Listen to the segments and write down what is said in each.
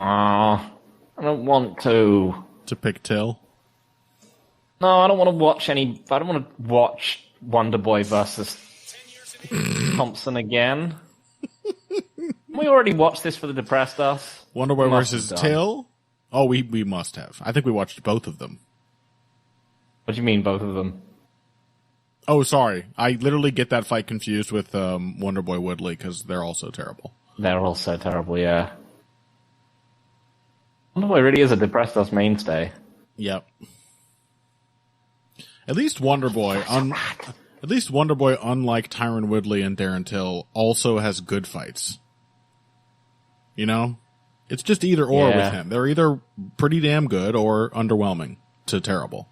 I don't want to. To pick Till? No, I don't want to watch I don't want to watch Wonderboy versus Thompson again. We already watched this for the Depressed Us. Wonderboy versus Till? Oh, we must have. I think we watched both of them. What do you mean, both of them? Oh, sorry. I literally get that fight confused with Wonderboy Woodley because they're also terrible. They're all so terrible, yeah. Wonderboy really is a Depressed Us mainstay. Yep. At least Wonderboy, unlike Tyron Woodley and Darren Till, also has good fights. You know? It's just either or with him. They're either pretty damn good or underwhelming to terrible.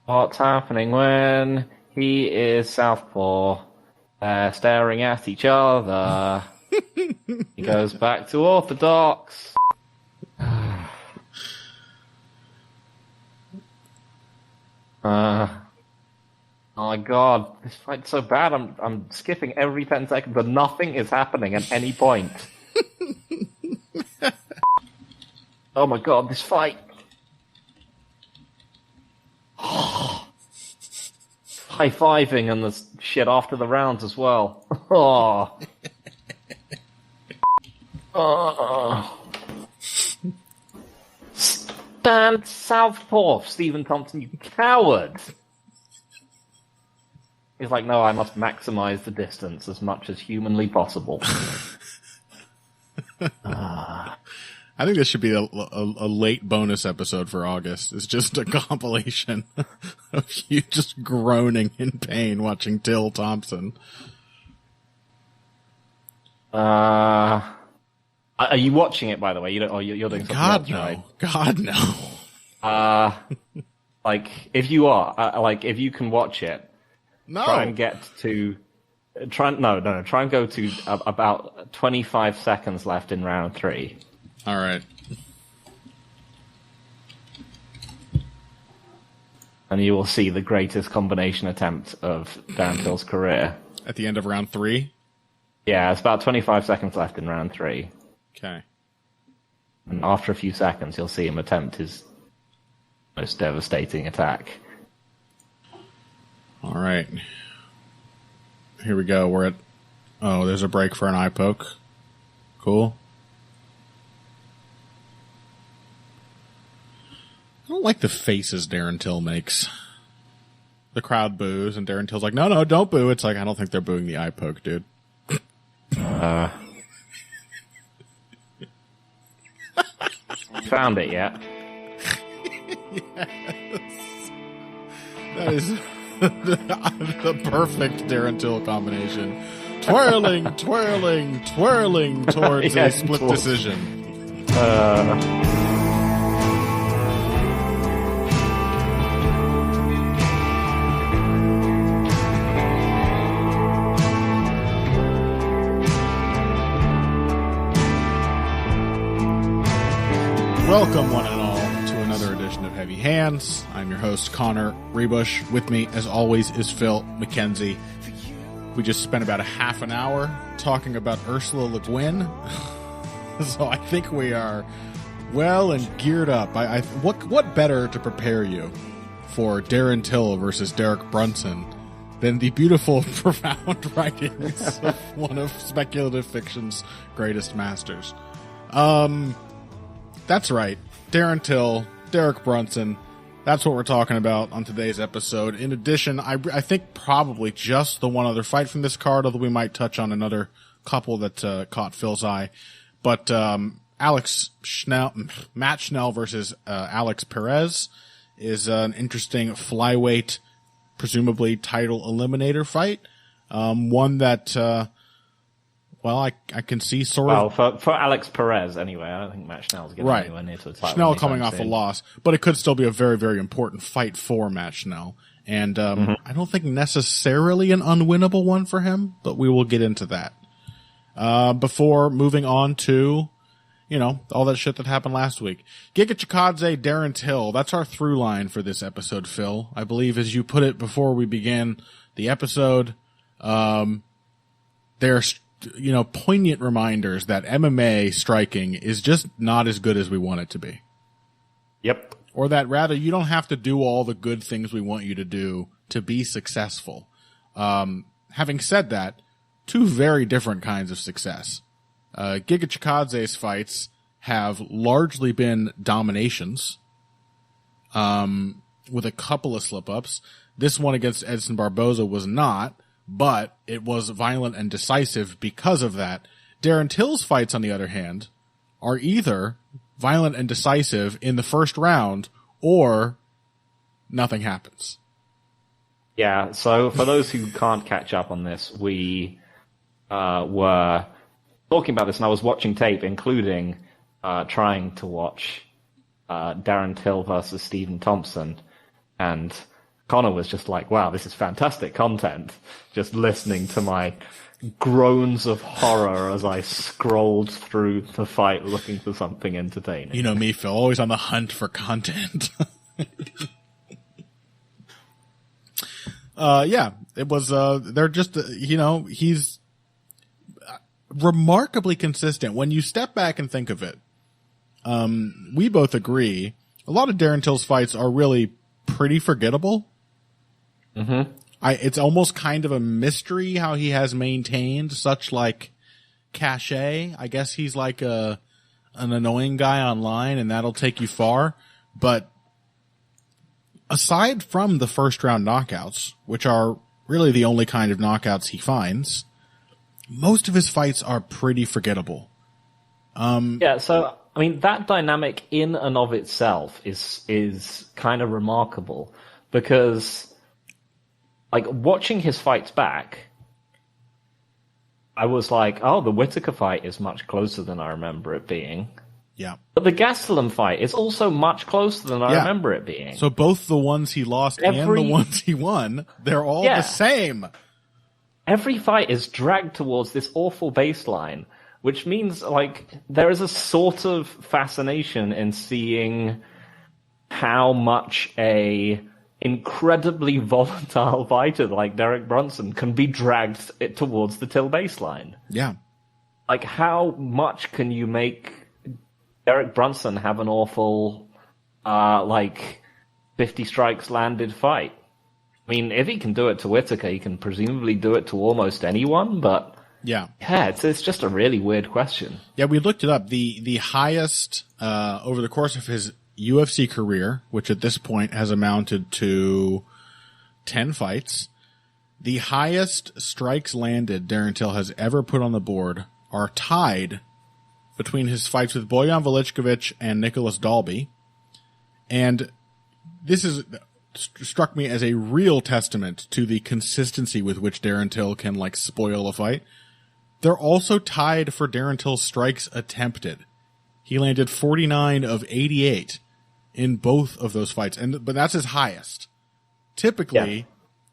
What's happening when he is southpaw? They're staring at each other. He goes back to orthodox. Oh my god, this fight's so bad. I'm skipping every 10 seconds, but nothing is happening at any point. Oh my god, this fight. High-fiving and the shit after the rounds as well. Stand southpaw, Stephen Thompson, you coward! He's like, no, I must maximize the distance as much as humanly possible. I think this should be a late bonus episode for August. It's just a compilation of you just groaning in pain watching Till Thompson. Are you watching it, by the way? You're doing something else, right? God, no. Like, if you are, if you can watch it, no. Try and go to about 25 seconds left in round 3. All right. And you will see the greatest combination attempt of Dan Till's career. At the end of round 3? Yeah, it's about 25 seconds left in round 3. Okay. And after a few seconds, you'll see him attempt his most devastating attack. All right. Here we go. We're at... Oh, there's a break for an eye poke. Cool. I don't like the faces Darren Till makes. The crowd boos, and Darren Till's like, no, don't boo. It's like, I don't think they're booing the eye poke, dude. Found it yet? Yes. That is the perfect Darren Till combination. Twirling towards a split decision. Welcome, one and all, to another edition of Heavy Hands. I'm your host, Connor Rebush. With me, as always, is Phil McKenzie. We just spent about a half an hour talking about Ursula Le Guin, so I think we are well and geared up. What better to prepare you for Darren Till versus Derek Brunson than the beautiful, profound writings of one of speculative fiction's greatest masters? That's right. Darren Till, Derek Brunson. That's what we're talking about on today's episode. In addition, I think probably just the one other fight from this card, although we might touch on another couple that caught Phil's eye. But Matt Schnell versus Alex Perez is an interesting flyweight, presumably title eliminator fight. One that... Well, I can see sort of... Well, for Alex Perez, anyway. I don't think Matt Schnell's getting anywhere near to the title. Schnell coming off a loss, but it could still be a very, very important fight for Matt Schnell. And I don't think necessarily an unwinnable one for him, but we will get into that. Before moving on to, all that shit that happened last week. Giga Chikadze, Darren Till. That's our through line for this episode, Phil. I believe, as you put it before we began the episode, they're poignant reminders that MMA striking is just not as good as we want it to be. Yep. Or that rather you don't have to do all the good things we want you to do to be successful. Having said that, two very different kinds of success. Giga Chikadze's fights have largely been dominations, with a couple of slip-ups. This one against Edson Barboza was not, but it was violent and decisive because of that. Darren Till's fights, on the other hand, are either violent and decisive in the first round or nothing happens. Yeah, so for those who can't catch up on this, we were talking about this, and I was watching tape, including trying to watch Darren Till versus Stephen Thompson, and Connor was just like, wow, this is fantastic content, just listening to my groans of horror as I scrolled through the fight looking for something entertaining. You know me, Phil, always on the hunt for content. Yeah, it was, they're just, he's remarkably consistent. When you step back and think of it, we both agree a lot of Darren Till's fights are really pretty forgettable. Mm-hmm. It's almost kind of a mystery how he has maintained such cachet. I guess he's like an annoying guy online, and that'll take you far. But aside from the first round knockouts, which are really the only kind of knockouts he finds, most of his fights are pretty forgettable. Yeah, so I mean that dynamic in and of itself is kind of remarkable, because like watching his fights back, I was like, oh, the Whittaker fight is much closer than I remember it being. Yeah. But the Gastelum fight is also much closer than I remember it being. So both the ones he lost and the ones he won, they're all the same. Every fight is dragged towards this awful baseline, which means like there is a sort of fascination in seeing how much a incredibly volatile fighter like Derek Brunson can be dragged towards the Till baseline. Yeah. Like, how much can you make Derek Brunson have an awful, 50 strikes landed fight? I mean, if he can do it to Whittaker, he can presumably do it to almost anyone, but yeah, it's just a really weird question. Yeah, we looked it up. The highest, over the course of his UFC career, which at this point has amounted to 10 fights, the highest strikes landed Darren Till has ever put on the board are tied between his fights with Bojan Veličković and Nicholas Dalby. And this struck me as a real testament to the consistency with which Darren Till can spoil a fight. They're also tied for Darren Till's strikes attempted. He landed 49 of 88 in both of those fights, but that's his highest. Typically,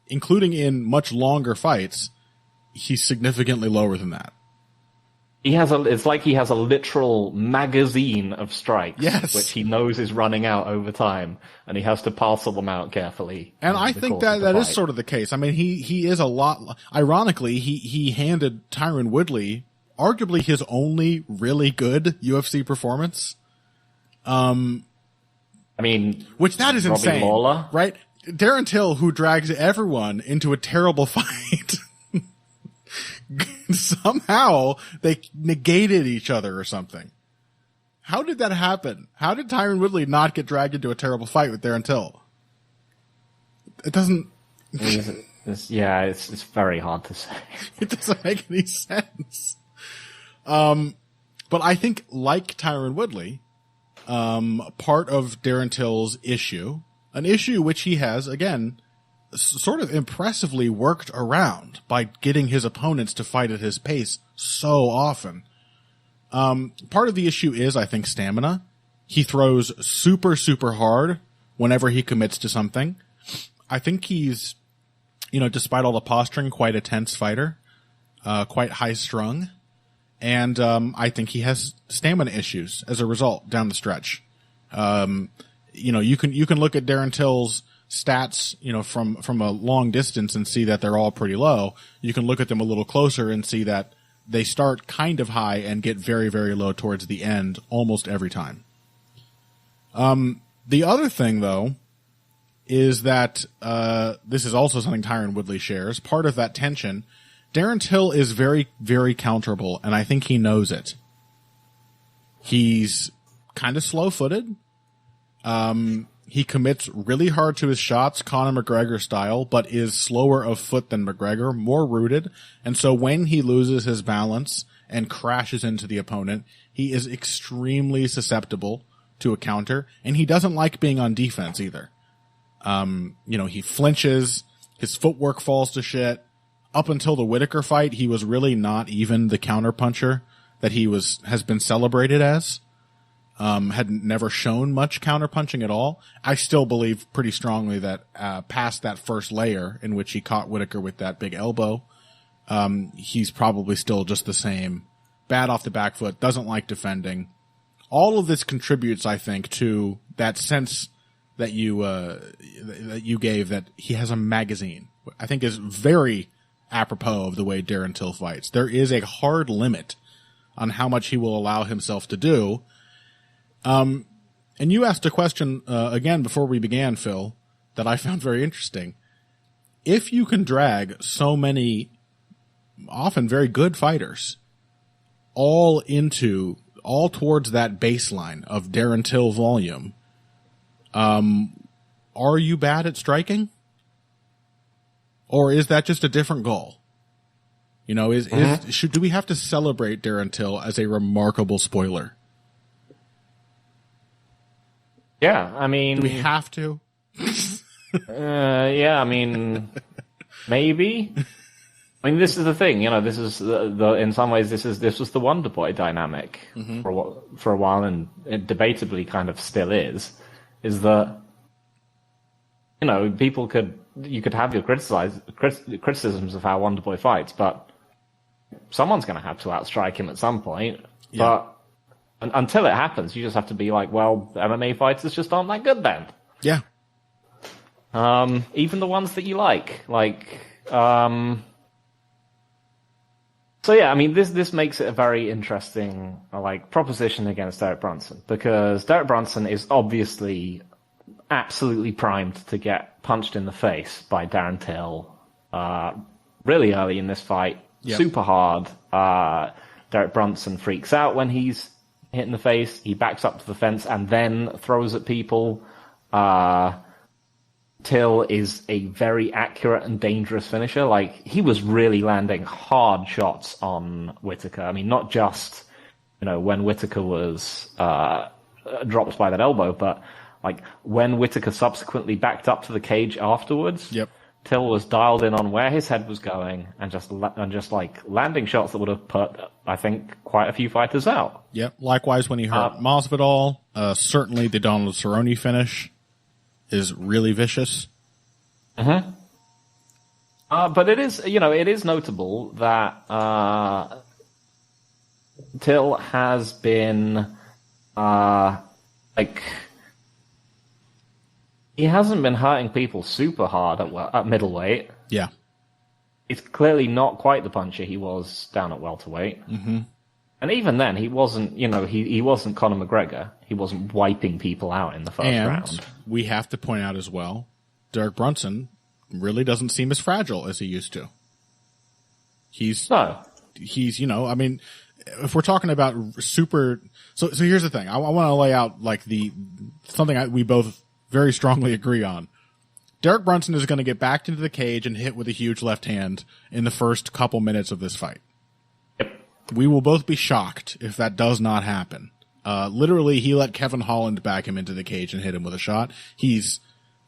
including in much longer fights, he's significantly lower than that. It's like he has a literal magazine of strikes, yes, which he knows is running out over time, and he has to parcel them out carefully. And I think that is sort of the case. I mean, he is a lot. Ironically, he handed Tyron Woodley arguably his only really good UFC performance. I mean, which that is Robbie insane, Lawler, right? Darren Till, who drags everyone into a terrible fight. Somehow they negated each other or something. How did that happen? How did Tyron Woodley not get dragged into a terrible fight with Darren Till? It doesn't. It's very hard to say. It doesn't make any sense. But I think, like Tyron Woodley, part of Darren Till's issue, an issue which he has, again, sort of impressively worked around by getting his opponents to fight at his pace so often. Part of the issue is, I think, stamina. He throws super, super hard whenever he commits to something. I think he's, despite all the posturing, quite a tense fighter, quite high strung. And, I think he has stamina issues as a result down the stretch. You can look at Darren Till's stats, from a long distance and see that they're all pretty low. You can look at them a little closer and see that they start kind of high and get very, very low towards the end almost every time. The other thing, though, is that this is also something Tyron Woodley shares. Part of that tension, Darren Till is very, very counterable, and I think he knows it. He's kind of slow-footed. He commits really hard to his shots, Conor McGregor style, but is slower of foot than McGregor, more rooted. And so when he loses his balance and crashes into the opponent, he is extremely susceptible to a counter, and he doesn't like being on defense either. He flinches, his footwork falls to shit. Up until the Whittaker fight, he was really not even the counterpuncher that he has been celebrated as. Had never shown much counterpunching at all. I still believe pretty strongly that past that first layer in which he caught Whittaker with that big elbow, he's probably still just the same. Bad off the back foot, doesn't like defending. All of this contributes, I think, to that sense that you gave that he has a magazine. I think is very apropos of the way Darren Till fights. There is a hard limit on how much he will allow himself to do. And you asked a question, again, before we began, Phil, that I found very interesting. If you can drag so many, often very good fighters, all towards that baseline of Darren Till volume, are you bad at striking? Or is that just a different goal? Do we have to celebrate Darren Till as a remarkable spoiler? Yeah, I mean... Do we have to? Yeah, I mean... maybe? I mean, this is the thing, this is in some ways, this was the Wonderboy dynamic for a while, and it debatably kind of still is that, you could have your criticisms of how Wonderboy fights, but someone's going to have to outstrike him at some point. Yeah. But until it happens, you just have to be like, well, MMA fighters just aren't that good then. Yeah. Even the ones that you like. So yeah, I mean, this makes it a very interesting, proposition against Derek Brunson, because Derek Brunson is obviously absolutely primed to get punched in the face by Darren Till, really early in this fight. Yep. Super hard. Derek Brunson freaks out when he's hit in the face. He backs up to the fence and then throws at people. Till is a very accurate and dangerous finisher. He was really landing hard shots on Whittaker. I mean, not just, when Whittaker was dropped by that elbow, but when Whittaker subsequently backed up to the cage afterwards. Yep. Till was dialed in on where his head was going and just landing shots that would have put, I think, quite a few fighters out. Yep. Likewise, when he hurt Masvidal, certainly the Donald Cerrone finish is really vicious. Mm-hmm. But it is notable that Till has been he hasn't been hurting people super hard at middleweight. Yeah. He's clearly not quite the puncher he was down at welterweight. Mm-hmm. And even then, he wasn't, he wasn't Conor McGregor. He wasn't wiping people out in the first round. We have to point out as well, Derek Brunson really doesn't seem as fragile as he used to. He's, I mean, if we're talking about super, so here's the thing. I want to lay out something we both very strongly agree on. Derek Brunson is going to get backed into the cage and hit with a huge left hand in the first couple minutes of this fight. Yep. We will both be shocked if that does not happen. Literally, he let Kevin Holland back him into the cage and hit him with a shot. He's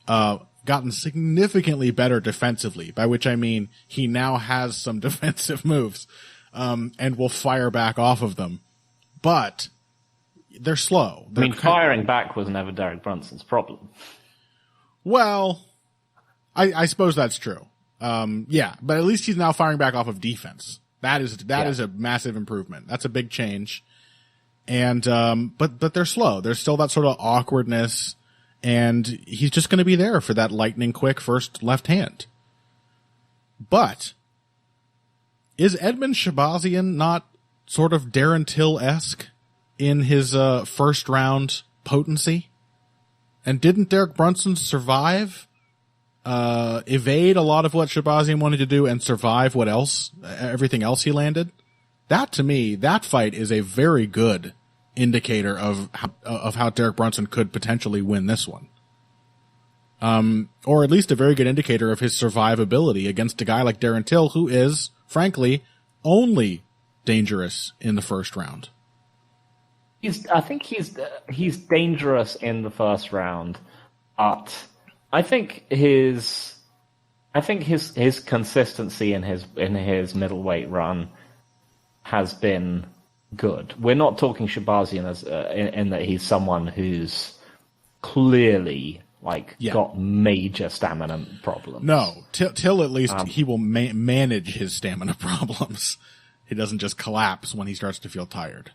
gotten significantly better defensively, by which I mean he now has some defensive moves and will fire back off of them. But they're slow. Firing back was never Derek Brunson's problem. Well, I suppose that's true. Yeah, but at least he's now firing back off of defense. That is a massive improvement. That's a big change. And but they're slow. There's still that sort of awkwardness, and he's just going to be there for that lightning quick first left hand. But is Edmund Shabazian not sort of Darren Till-esque in his first round potency? And didn't Derek Brunson survive, evade a lot of what Shabazian wanted to do and survive everything else he landed? That, to me, that fight is a very good indicator of how Derek Brunson could potentially win this one. Or at least a very good indicator of his survivability against a guy like Darren Till, who is, frankly, only dangerous in the first round. I think he's dangerous in the first round, but I think his consistency in his middleweight run has been good. We're not talking Shabazian as in that he's someone who's clearly got major stamina problems. No, Till at least he will manage his stamina problems. He doesn't just collapse when he starts to feel tired.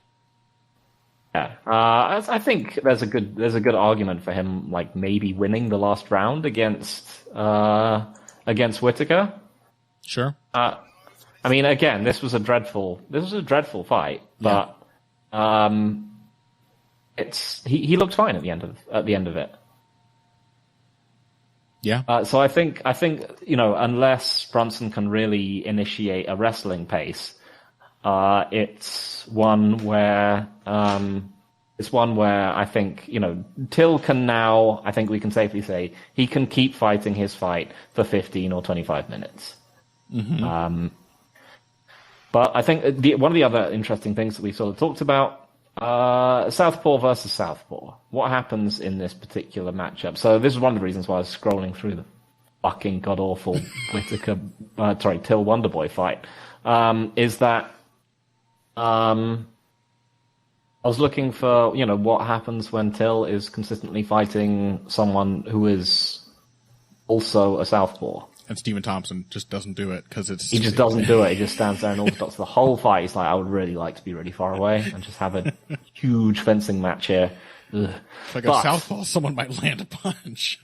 Yeah, I think there's a good argument for him, maybe winning the last round against Whittaker. Sure. I mean, again, this was a dreadful fight, but he looked fine at the end of it. Yeah. So I think unless Brunson can really initiate a wrestling pace, it's one where I think Till can now. I think we can safely say he can keep fighting his fight for 15 or 25 minutes. Mm-hmm. But I think one of the other interesting things that we sort of talked about, Southpaw versus Southpaw. What happens in this particular matchup? So this is one of the reasons why I was scrolling through the fucking god-awful Till Wonderboy fight, is that I was looking for, what happens when Till is consistently fighting someone who is also a Southpaw. And Stephen Thompson just doesn't do it because he just doesn't do it. He just stands there and orthodox the whole fight. He's like, I would really like to be really far away and just have a huge fencing match here. Ugh. Like a southpaw, someone might land a punch.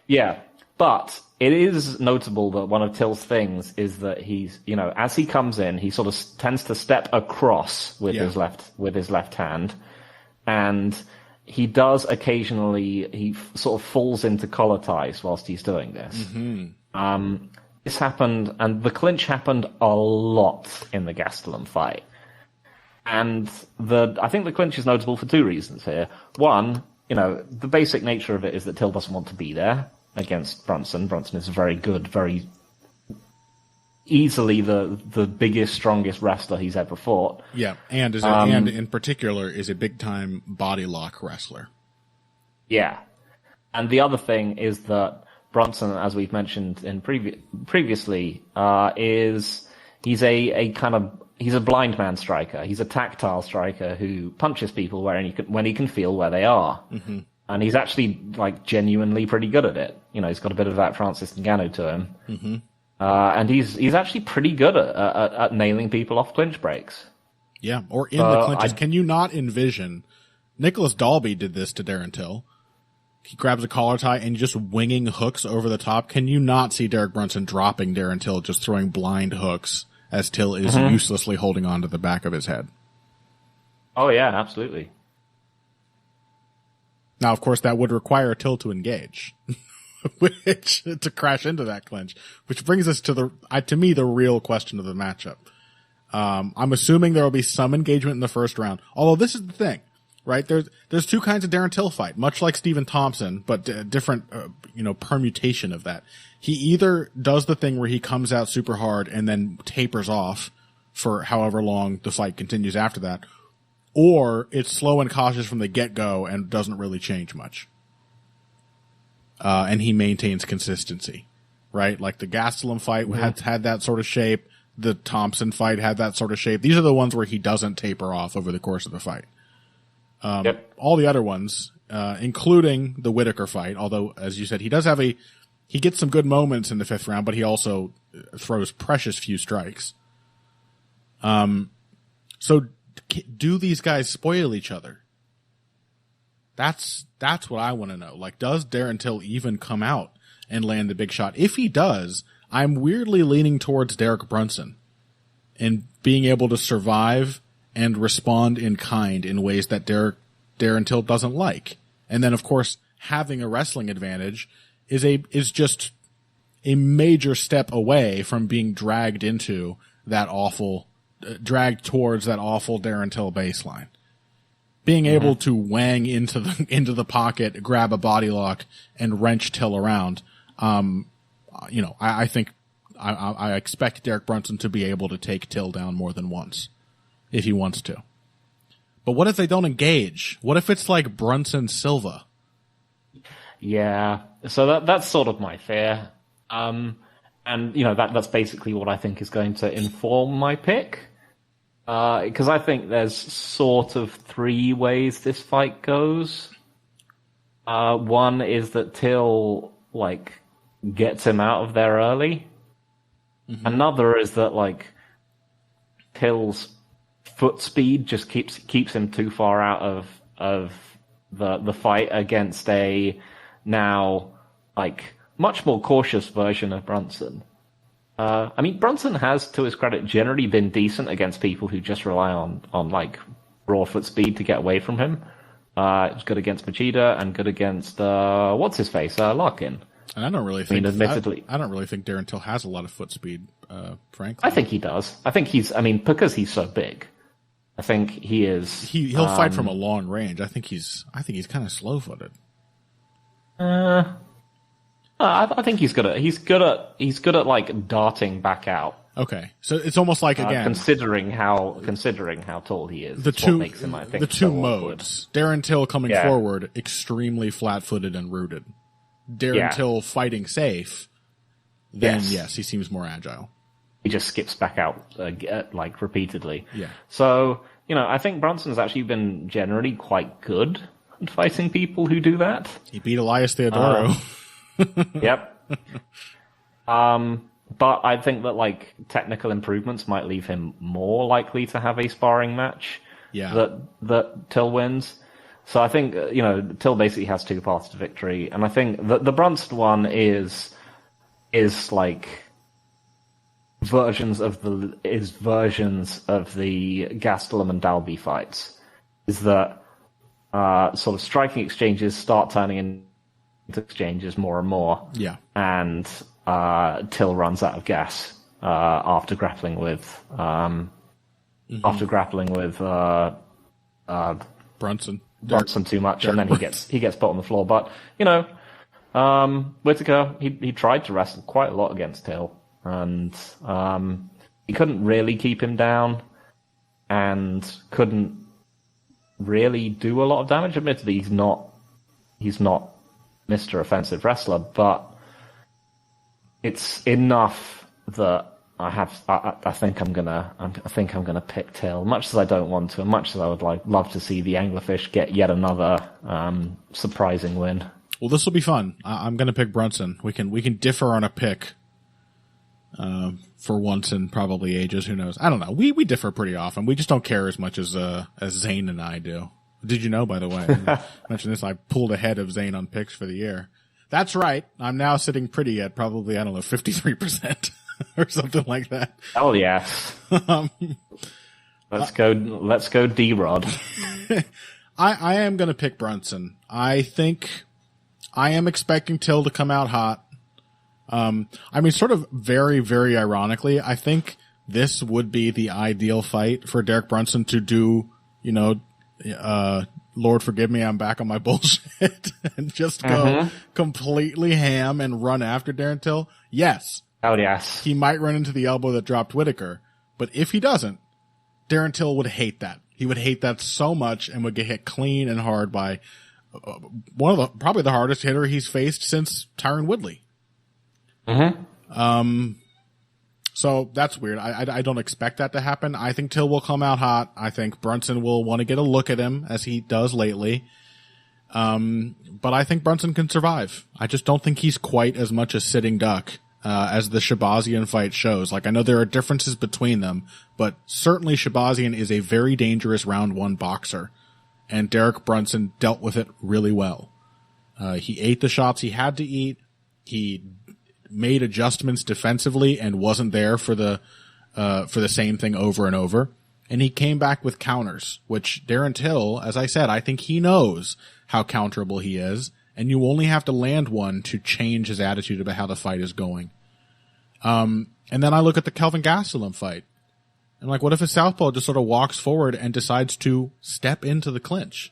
Yeah, but it is notable that one of Till's things is that he's, as he comes in, he sort of tends to step across with his left hand, and he does occasionally, he sort of falls into collar ties whilst he's doing this. Mm-hmm. This happened, and the clinch happened a lot in the Gastelum fight. And I think the clinch is notable for two reasons here. One, the basic nature of it is that Till doesn't want to be there against Brunson. Brunson is very good, very easily the biggest, strongest wrestler he's ever fought. Yeah, and and in particular is a big time body lock wrestler. Yeah. And the other thing is that Brunson, as we've mentioned in previously, is he's a blind man striker. He's a tactile striker who punches people when he can feel where they are. Mm-hmm. And he's actually genuinely pretty good at it. He's got a bit of that Francis Ngannou to him. Mm-hmm. And he's actually pretty good at nailing people off clinch breaks. Yeah, or in the clinches. Can you not envision? Nicholas Dalby did this to Darren Till. He grabs a collar tie and just winging hooks over the top. Can you not see Derek Brunson dropping Darren Till, just throwing blind hooks as Till is uselessly holding on to the back of his head? Oh yeah, absolutely. Now, of course, that would require Till to engage. To crash into that clinch, which brings us to to me, the real question of the matchup. I'm assuming there will be some engagement in the first round. Although this is the thing, right? There's two kinds of Darren Till fight, much like Stephen Thompson, but different, permutation of that. He either does the thing where he comes out super hard and then tapers off for however long the fight continues after that, or it's slow and cautious from the get-go and doesn't really change much. And he maintains consistency, right? Like the Gastelum fight had that sort of shape. The Thompson fight had that sort of shape. These are the ones where he doesn't taper off over the course of the fight. All the other ones, including the Whittaker fight, although, as you said, he gets some good moments in the fifth round, but he also throws precious few strikes. So do these guys spoil each other? That's what I want to know. Does Darren Till even come out and land the big shot? If he does, I'm weirdly leaning towards Derek Brunson and being able to survive and respond in kind in ways that Darren Till doesn't like. And then, of course, having a wrestling advantage is just a major step away from being dragged towards that awful Darren Till baseline. Being able to wang into the pocket, grab a body lock, and wrench Till around. I think I expect Derek Brunson to be able to take Till down more than once if he wants to. But what if they don't engage? What if it's like Brunson Silva? Yeah, so that's sort of my fear. And that's basically what I think is going to inform my pick. Because I think there's sort of three ways this fight goes. One is that Till, gets him out of there early. Mm-hmm. Another is that, Till's foot speed just keeps him too far out of the fight against a now, much more cautious version of Brunson. Brunson has, to his credit, generally been decent against people who just rely on raw foot speed to get away from him. It was good against Machida and good against what's-his-face, Larkin. And I don't really think admittedly, I don't really think Darren Till has a lot of foot speed, frankly. I think he does. I think because he's so big. I think he is. He'll fight from a long range. I think he's kind of slow-footed. I think he's good at darting back out. Okay, so it's almost like again considering how tall he is. The two makes him, I think, the two modes. Darren Till coming forward, extremely flat-footed and rooted. Darren Till fighting safe, then yes, he seems more agile. He just skips back out repeatedly. Yeah. So I think Brunson's actually been generally quite good at fighting people who do that. He beat Elias Theodorou. Yep. But I think that technical improvements might leave him more likely to have a sparring match. Yeah. That Till wins. So I think Till basically has two paths to victory, and I think the Brunson one is versions of the Gastelum and Dalby fights. Is that sort of striking exchanges start turning into exchanges more and more. Yeah. And Till runs out of gas after grappling with Brunson too much, and then he gets put on the floor. But Whittaker he tried to wrestle quite a lot against Till, and he couldn't really keep him down, and couldn't really do a lot of damage. Admittedly, he's not Mr. Offensive Wrestler, but it's enough that I think I'm gonna pick Till, much as I don't want to, and much as I would love to see the Anglerfish get yet another surprising win. Well, this will be fun. I'm gonna pick Brunson. We can differ on a pick for once in probably ages. Who knows? I don't know. We differ pretty often. We just don't care as much as Zane and I do. Did you know, by the way? I mentioned this. I pulled ahead of Zane on picks for the year. That's right. I'm now sitting pretty at probably 53%. Or something like that. Oh yes. Let's go D-Rod. I am going to pick Brunson. I think I am expecting Till to come out hot. Sort of very, very ironically, I think this would be the ideal fight for Derek Brunson to do, Lord forgive me, I'm back on my bullshit and just go completely ham and run after Darren Till. Yes. Oh, yes. He might run into the elbow that dropped Whittaker, but if he doesn't, Darren Till would hate that. He would hate that so much and would get hit clean and hard by probably the hardest hitter he's faced since Tyron Woodley. So that's weird. I don't expect that to happen. I think Till will come out hot. I think Brunson will want to get a look at him, as he does lately. But I think Brunson can survive. I just don't think he's quite as much a sitting duck as the Shabazian fight shows. I know there are differences between them, but certainly Shabazian is a very dangerous round one boxer, and Derek Brunson dealt with it really well. He ate the shots he had to eat. He made adjustments defensively and wasn't there for the same thing over and over. And he came back with counters, which Darren Till, as I said, I think he knows how counterable he is, and you only have to land one to change his attitude about how the fight is going. And then I look at the Kelvin Gastelum fight. And like, what if a southpaw just sort of walks forward and decides to step into the clinch?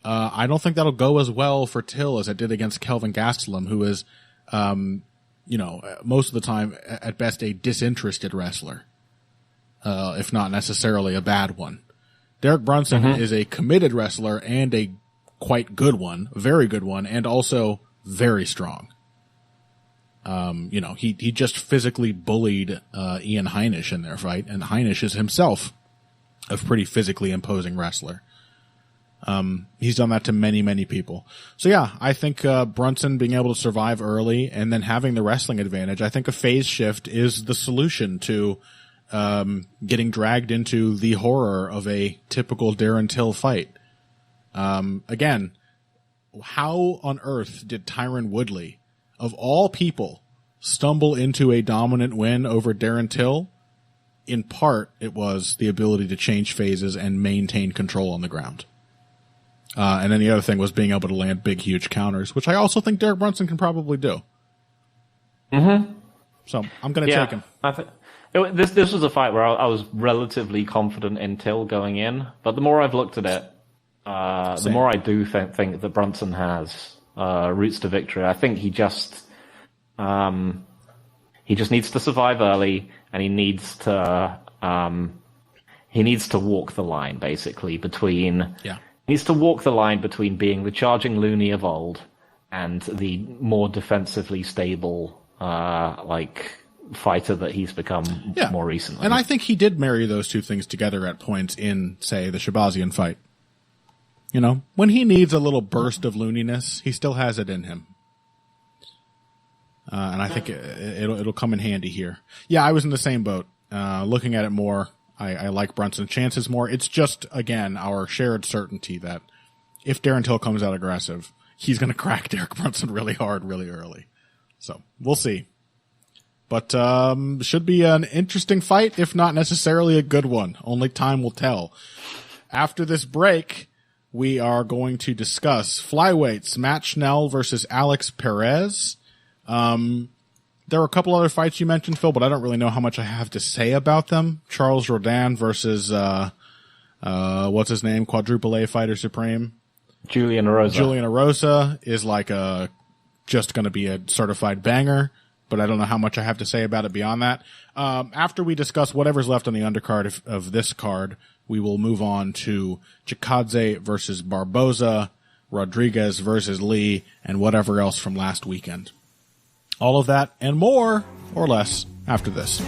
I don't think that'll go as well for Till as it did against Kelvin Gastelum, who is, most of the time, at best, a disinterested wrestler, if not necessarily a bad one. Derek Brunson is a committed wrestler and a quite good one, very good one, and also very strong. He just physically bullied Ian Heinisch in their fight, and Heinisch is himself a pretty physically imposing wrestler. He's done that to many, many people. So yeah, I think Brunson being able to survive early and then having the wrestling advantage, I think a phase shift is the solution to getting dragged into the horror of a typical Darren Till fight. Again, how on earth did Tyron Woodley, of all people, stumble into a dominant win over Darren Till? In part, it was the ability to change phases and maintain control on the ground. And then the other thing was being able to land big, huge counters, which I also think Derek Brunson can probably do. Mm-hmm. So I'm going to take him. I think this was a fight where I was relatively confident in Till going in, but the more I've looked at it, the more I do think that Brunson has routes to victory. I think he just needs to survive early, and he needs to walk the line basically between. Yeah. He needs to walk the line between being the charging loony of old and the more defensively stable, fighter that he's become more recently. And I think he did marry those two things together at points in, say, the Shabazian fight. When he needs a little burst of looniness, he still has it in him. And I think it'll come in handy here. Yeah, I was in the same boat. Looking at it more, I like Brunson's chances more. It's just, again, our shared certainty that if Darren Till comes out aggressive, he's going to crack Derek Brunson really hard, really early. So, we'll see. But should be an interesting fight, if not necessarily a good one. Only time will tell. After this break, we are going to discuss flyweights, Matt Schnell versus Alex Perez. There were a couple other fights you mentioned, Phil, but I don't really know how much I have to say about them. Charles Jourdain versus, what's his name? Quadruple A fighter supreme. Julian Erosa. Julian Erosa is just going to be a certified banger, but I don't know how much I have to say about it beyond that. After we discuss whatever's left on the undercard of this card, we will move on to Chikadze versus Barboza, Rodriguez versus Lee, and whatever else from last weekend. All of that and more, or less, after this.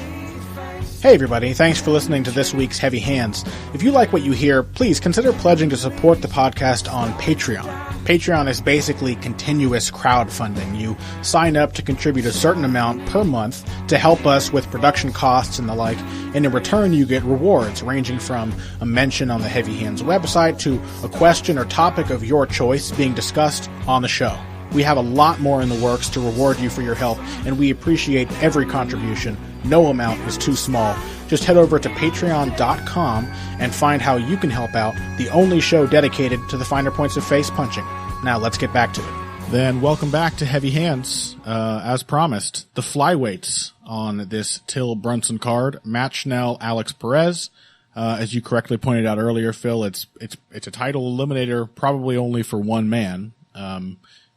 Hey everybody, thanks for listening to this week's Heavy Hands. If you like what you hear, please consider pledging to support the podcast on Patreon. Patreon is basically continuous crowdfunding. You sign up to contribute a certain amount per month to help us with production costs and the like, and in return you get rewards ranging from a mention on the Heavy Hands website to a question or topic of your choice being discussed on the show. We have a lot more in the works to reward you for your help, and we appreciate every contribution. No amount is too small. Just head over to patreon.com and find how you can help out, the only show dedicated to the finer points of face punching. Now let's get back to it. Then welcome back to Heavy Hands. As promised, the flyweights on this Till Brunson card, Matt Schnell, Alex Perez. As you correctly pointed out earlier, Phil, it's a title eliminator probably only for one man.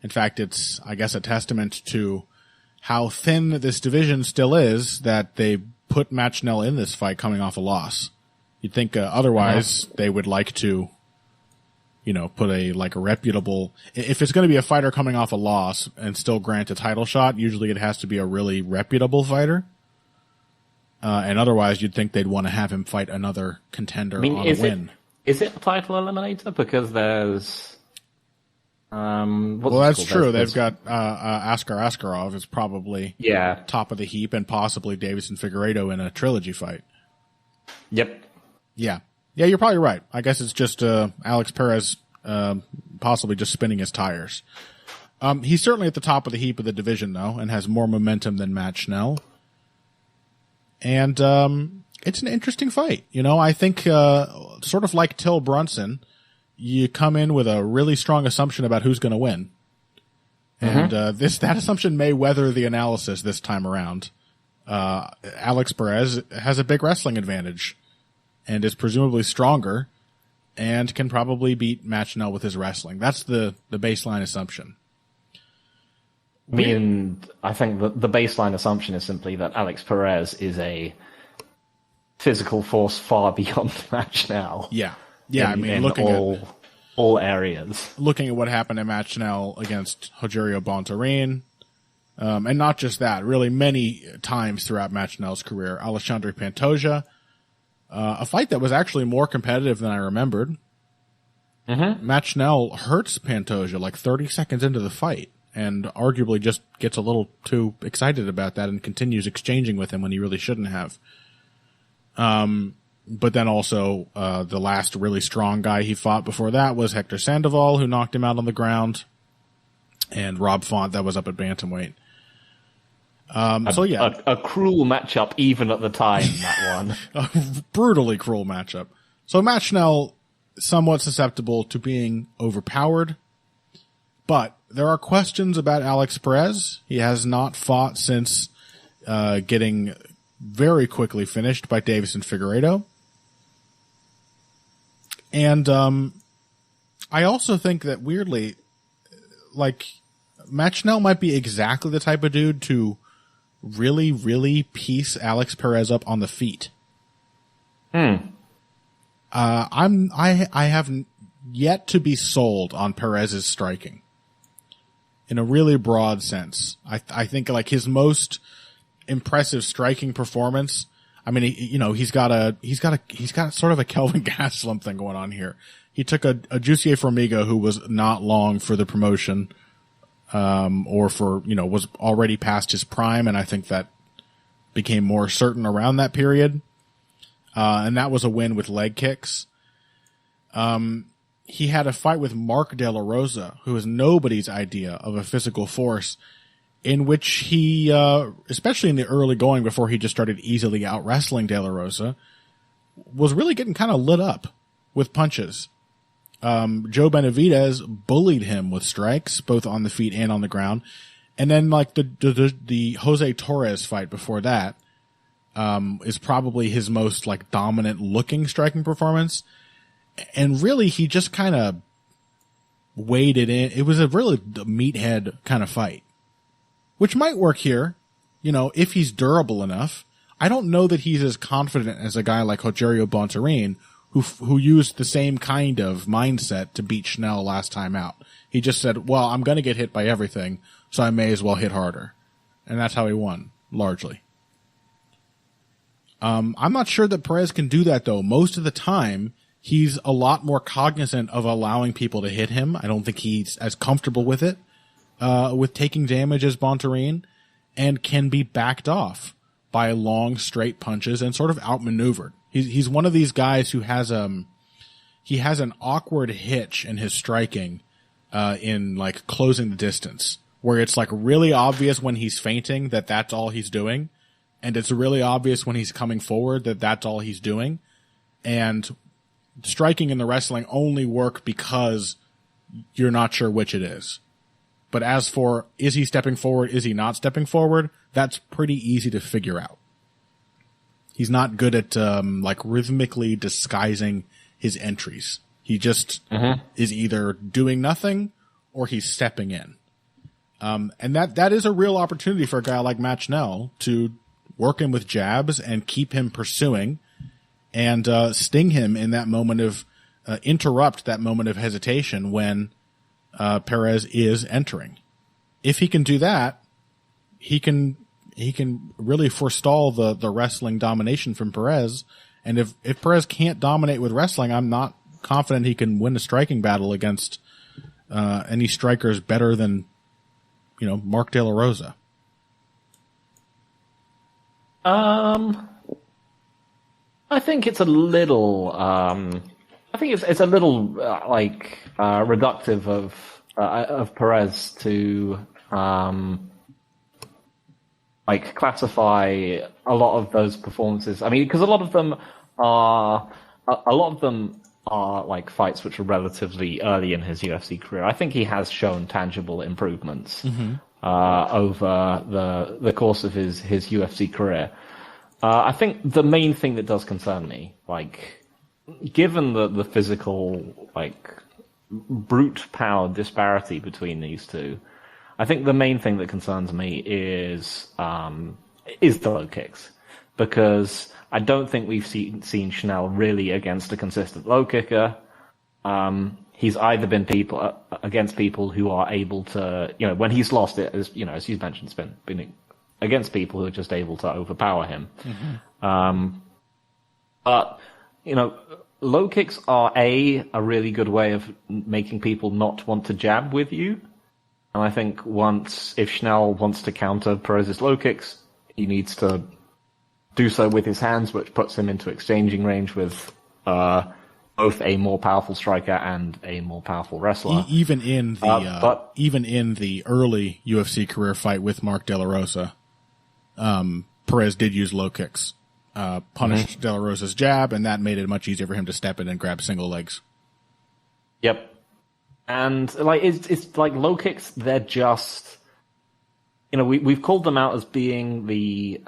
In fact, it's, I guess, a testament to how thin this division still is that they put Matt Schnell in this fight coming off a loss. You'd think otherwise they would like to, put a reputable, if it's going to be a fighter coming off a loss and still grant a title shot, usually it has to be a really reputable fighter. And otherwise you'd think they'd want to have him fight another contender on a win. Is it a title eliminator? Because there's... well, that's true. They've got Askar Askarov is probably top of the heap, and possibly Davison Figueiredo in a trilogy fight. Yep. Yeah, you're probably right. I guess it's just Alex Perez possibly just spinning his tires. He's certainly at the top of the heap of the division, though, and has more momentum than Matt Schnell. And it's an interesting fight. You know, I think sort of like Till Brunson, you come in with a really strong assumption about who's going to win. And that assumption may weather the analysis this time around. Alex Perez has a big wrestling advantage and is presumably stronger and can probably beat Matt Schnell with his wrestling. That's the baseline assumption. I think the baseline assumption is simply that Alex Perez is a physical force far beyond Matt Schnell. Yeah. Yeah, looking at all areas. Looking at what happened at Matt Schnell against Rogerio Bontorin, and not just that, really many times throughout Matt Schnell's career. Alexandre Pantoja, a fight that was actually more competitive than I remembered. Matt Schnell hurts Pantoja like 30 seconds into the fight, and arguably just gets a little too excited about that and continues exchanging with him when he really shouldn't have. But then also, the last really strong guy he fought before that was Hector Sandoval, who knocked him out on the ground, and Rob Font, that was up at bantamweight. A cruel matchup even at the time, that one. A brutally cruel matchup. So Matt Schnell, somewhat susceptible to being overpowered, but there are questions about Alex Perez. He has not fought since getting very quickly finished by Davison Figueiredo. And I also think that weirdly, like, Matt Schnell might be exactly the type of dude to really, really piece Alex Perez up on the feet. I have yet to be sold on Perez's striking in a really broad sense. I think like his most impressive striking performance. I mean, he's got sort of a Kelvin Gastelum thing going on here. He took a Jussier Formiga who was not long for the promotion, or was already past his prime. And I think that became more certain around that period. And that was a win with leg kicks. He had a fight with Mark De La Rosa, who is nobody's idea of a physical force, in which he, especially in the early going before he just started easily out-wrestling De La Rosa, was really getting kind of lit up with punches. Joe Benavidez bullied him with strikes, both on the feet and on the ground. And then like the Jose Torres fight before that, is probably his most like dominant looking striking performance. And really he just kind of waded in. It was a really meathead kind of fight, which might work here, if he's durable enough. I don't know that he's as confident as a guy like Rogerio Bontorin, who used the same kind of mindset to beat Schnell last time out. He just said, well, I'm going to get hit by everything, so I may as well hit harder. And that's how he won, largely. I'm not sure that Perez can do that, though. Most of the time, he's a lot more cognizant of allowing people to hit him. I don't think he's as comfortable with it, with taking damage as Bontorin, and can be backed off by long, straight punches and sort of outmaneuvered. He's one of these guys who has he has an awkward hitch in his striking, in like closing the distance, where it's like really obvious when he's feinting that that's all he's doing, and it's really obvious when he's coming forward that that's all he's doing. And striking and the wrestling only work because you're not sure which it is. But as for, is he stepping forward, is he not stepping forward, that's pretty easy to figure out. He's not good at, like rhythmically disguising his entries. He just is either doing nothing or he's stepping in. And that is a real opportunity for a guy like Matt Schnell to work him with jabs and keep him pursuing and, sting him in that moment of, interrupt that moment of hesitation when, Perez is entering. If he can do that, he can really forestall the wrestling domination from Perez. And if Perez can't dominate with wrestling, I'm not confident he can win a striking battle against any strikers better than, Mark De La Rosa. I think it's a little, reductive of Perez to classify a lot of those performances. I mean, because a lot of them are like fights which are relatively early in his UFC career. I think he has shown tangible improvements over the course of his UFC career. I think the main thing that does concern me, given the physical, brute power disparity between these two, I think the main thing that concerns me is the low kicks, because I don't think we've seen Schnell really against a consistent low kicker. He's either been against people who are able to, when he's lost it, as you mentioned, it's been against people who are just able to overpower him. But low kicks are a really good way of making people not want to jab with you. And I think if Schnell wants to counter Perez's low kicks, he needs to do so with his hands, which puts him into exchanging range with both a more powerful striker and a more powerful wrestler. Even in the early UFC career fight with Mark De La Rosa, Perez did use low kicks, punished De La Rosa's jab, and that made it much easier for him to step in and grab single legs. Yep. And it's like low kicks, they're just, we've called them out as being the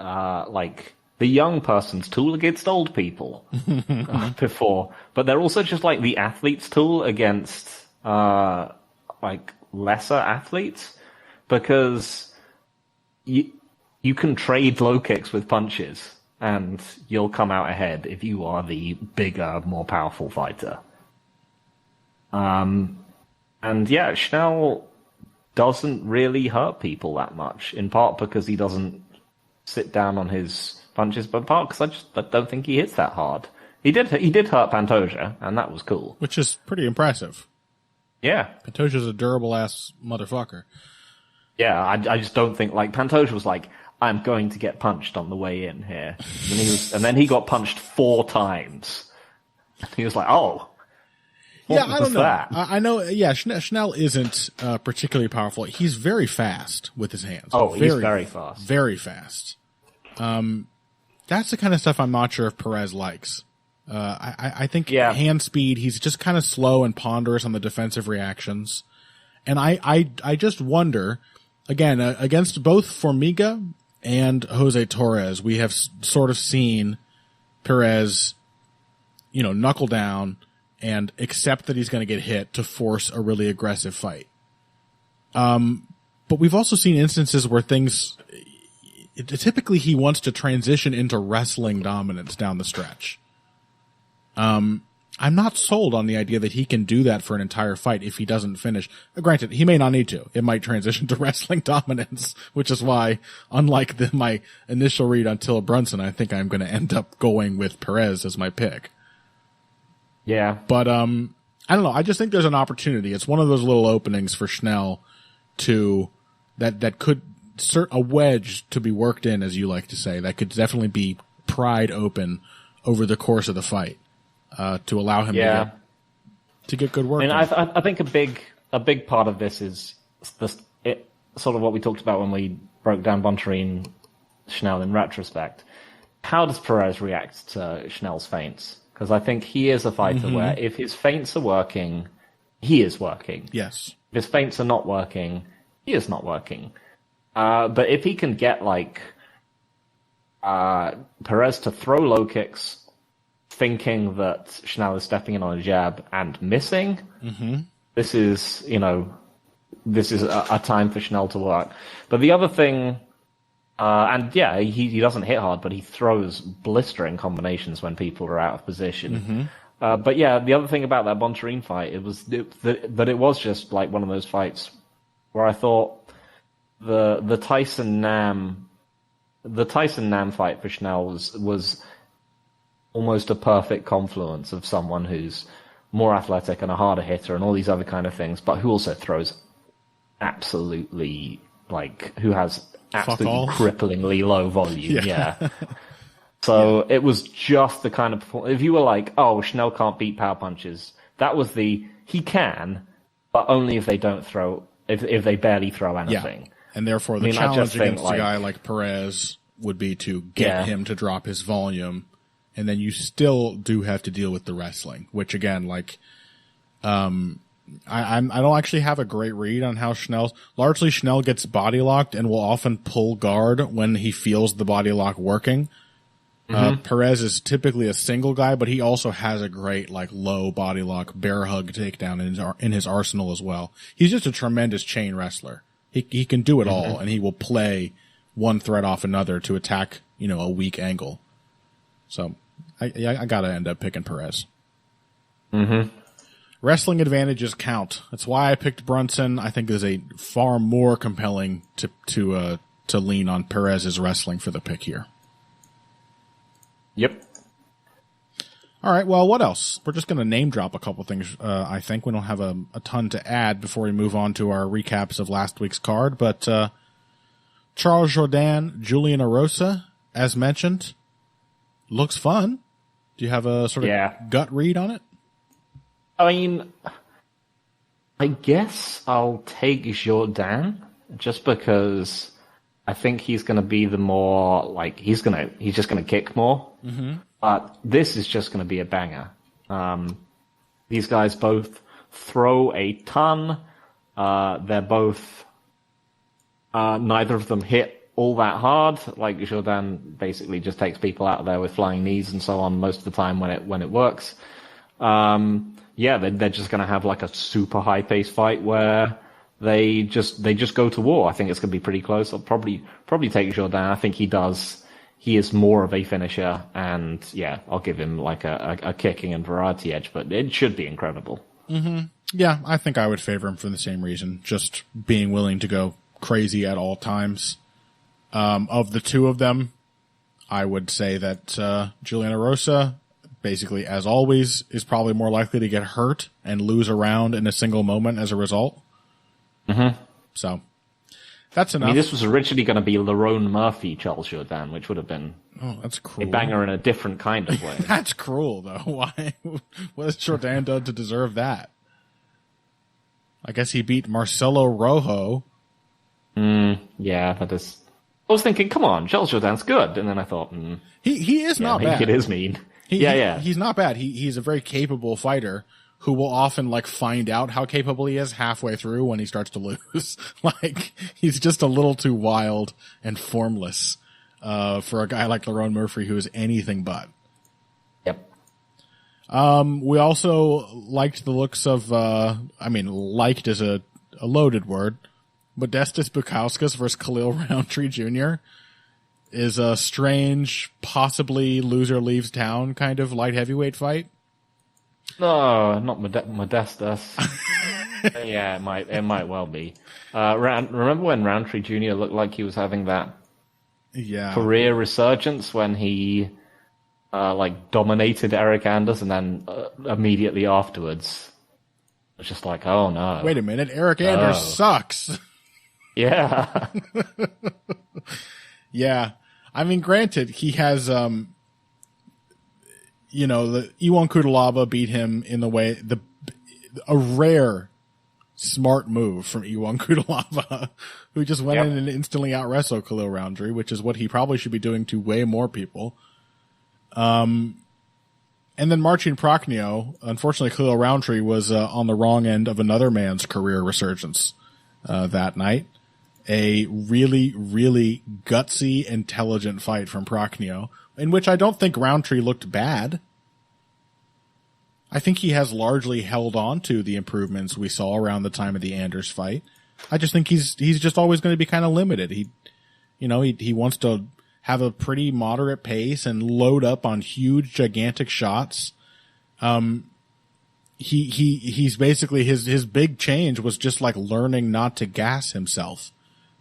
young person's tool against old people before, but they're also just like the athlete's tool against lesser athletes, because you can trade low kicks with punches and you'll come out ahead if you are the bigger, more powerful fighter. And yeah, Schnell doesn't really hurt people that much, in part because he doesn't sit down on his punches, but in part because I don't think he hits that hard. He did hurt Pantoja, and that was cool. Which is pretty impressive. Yeah. Pantoja's a durable-ass motherfucker. Yeah, I just don't think, Pantoja was like, I'm going to get punched on the way in here. And then he got punched 4 times. He was like, oh. Yeah, I don't know. I know, yeah, Schnell isn't particularly powerful. He's very fast with his hands. Oh, he's very fast. Very fast. That's the kind of stuff I'm not sure if Perez likes. I think hand speed, he's just kind of slow and ponderous on the defensive reactions. And I just wonder, again, against both Formiga and Jose Torres, we have sort of seen Perez, knuckle down and accept that he's going to get hit to force a really aggressive fight. But we've also seen instances where typically he wants to transition into wrestling dominance down the stretch. I'm not sold on the idea that he can do that for an entire fight if he doesn't finish. Granted, he may not need to. It might transition to wrestling dominance, which is why, unlike my initial read on Till Brunson, I think I'm going to end up going with Perez as my pick. Yeah. But, I don't know. I just think there's an opportunity. It's one of those little openings for Schnell that could a wedge to be worked in, as you like to say, that could definitely be pried open over the course of the fight, to allow him to get good work. And I think a big part of this is sort of what we talked about when we broke down Bontarine Schnell in retrospect. How does Perez react to Schnell's feints? Because I think he is a fighter where if his feints are working, he is working. Yes. If his feints are not working, he is not working. But if he can get Perez to throw low kicks, thinking that Schnell is stepping in on a jab and missing, this is a time for Schnell to work. But the other thing. He doesn't hit hard, but he throws blistering combinations when people are out of position. But yeah, the other thing about that Bontarine fight, it was just like one of those fights where I thought the Tyson Nam fight for Schnell was almost a perfect confluence of someone who's more athletic and a harder hitter and all these other kind of things, but who also throws absolutely who has absolutely cripplingly low volume. Yeah. So it was just the kind of performance. If you were like, oh, Schnell can't beat power punches, that was he can, but only if they don't throw, if they barely throw anything. Yeah. And therefore, the challenge against a guy like Perez would be to get him to drop his volume, and then you still do have to deal with the wrestling, which again, like, I don't actually have a great read on how largely Schnell gets body locked and will often pull guard when he feels the body lock working. Perez is typically a single guy, but he also has a great, like, low body lock, bear hug takedown in his arsenal as well. He's just a tremendous chain wrestler. He can do it all, and he will play one threat off another to attack, a weak angle. So I gotta end up picking Perez. Wrestling advantages count. That's why I picked Brunson. I think it is a far more compelling to lean on Perez's wrestling for the pick here. Yep. All right, well, what else? We're just going to name drop a couple things, I think. We don't have a ton to add before we move on to our recaps of last week's card. But Charles Jourdain, Julian Erosa, as mentioned, looks fun. Do you have a sort of gut read on it? I mean, I guess I'll take Jourdain just because I think he's going to be the more, like, he's just going to kick more. But this is just going to be a banger. These guys both throw a ton. They're both, neither of them hit all that hard. Like, Jourdain basically just takes people out of there with flying knees and so on most of the time when it works. They're just going to have like a super high paced fight where they just go to war. I think it's going to be pretty close. I'll probably take Jourdain. I think he is more of a finisher, and I'll give him like a kicking and variety edge, but it should be incredible. Yeah, I think I would favor him for the same reason, just being willing to go crazy at all times. Of the two of them, I would say that Julian Erosa, basically, as always, is probably more likely to get hurt and lose a round in a single moment as a result. So that's enough. I mean, this was originally going to be Lerone Murphy, Charles Jourdain, which would have been that's cruel. A banger in a different kind of way. That's cruel, though. Why? What has Jourdain done to deserve that? I guess he beat Marcelo Rojo. Yeah, that is. I was thinking, come on, Charles Jourdain's good, and then I thought, he is not bad. It is mean. He's not bad. He's a very capable fighter who will often like find out how capable he is halfway through when he starts to lose. Like, he's just a little too wild and formless for a guy like Lerone Murphy who is anything but. Yep. We also liked the looks of liked is a loaded word. Modestas Bukauskas versus Khalil Roundtree Jr. is a strange, possibly loser leaves town kind of light heavyweight fight. No, not Modestas. Yeah, it might well be. Remember when Roundtree Jr. looked like he was having that career resurgence when he dominated Eric Anders, and then immediately afterwards it was just like, oh no. Wait a minute, Eric Anders sucks. Yeah. Yeah. I mean, granted, he has, the Iwan Kudalaba beat him in the way, a rare smart move from Iwan Kudalaba, who just went in and instantly out-wrestled Khalil Roundtree, which is what he probably should be doing to way more people. And then Marcin Prachnio, unfortunately Khalil Roundtree was on the wrong end of another man's career resurgence that night. A really, really gutsy, intelligent fight from Prachnio, in which I don't think Roundtree looked bad. I think he has largely held on to the improvements we saw around the time of the Anders fight. I just think he's just always going to be kind of limited. He wants to have a pretty moderate pace and load up on huge, gigantic shots. He's basically his big change was just like learning not to gas himself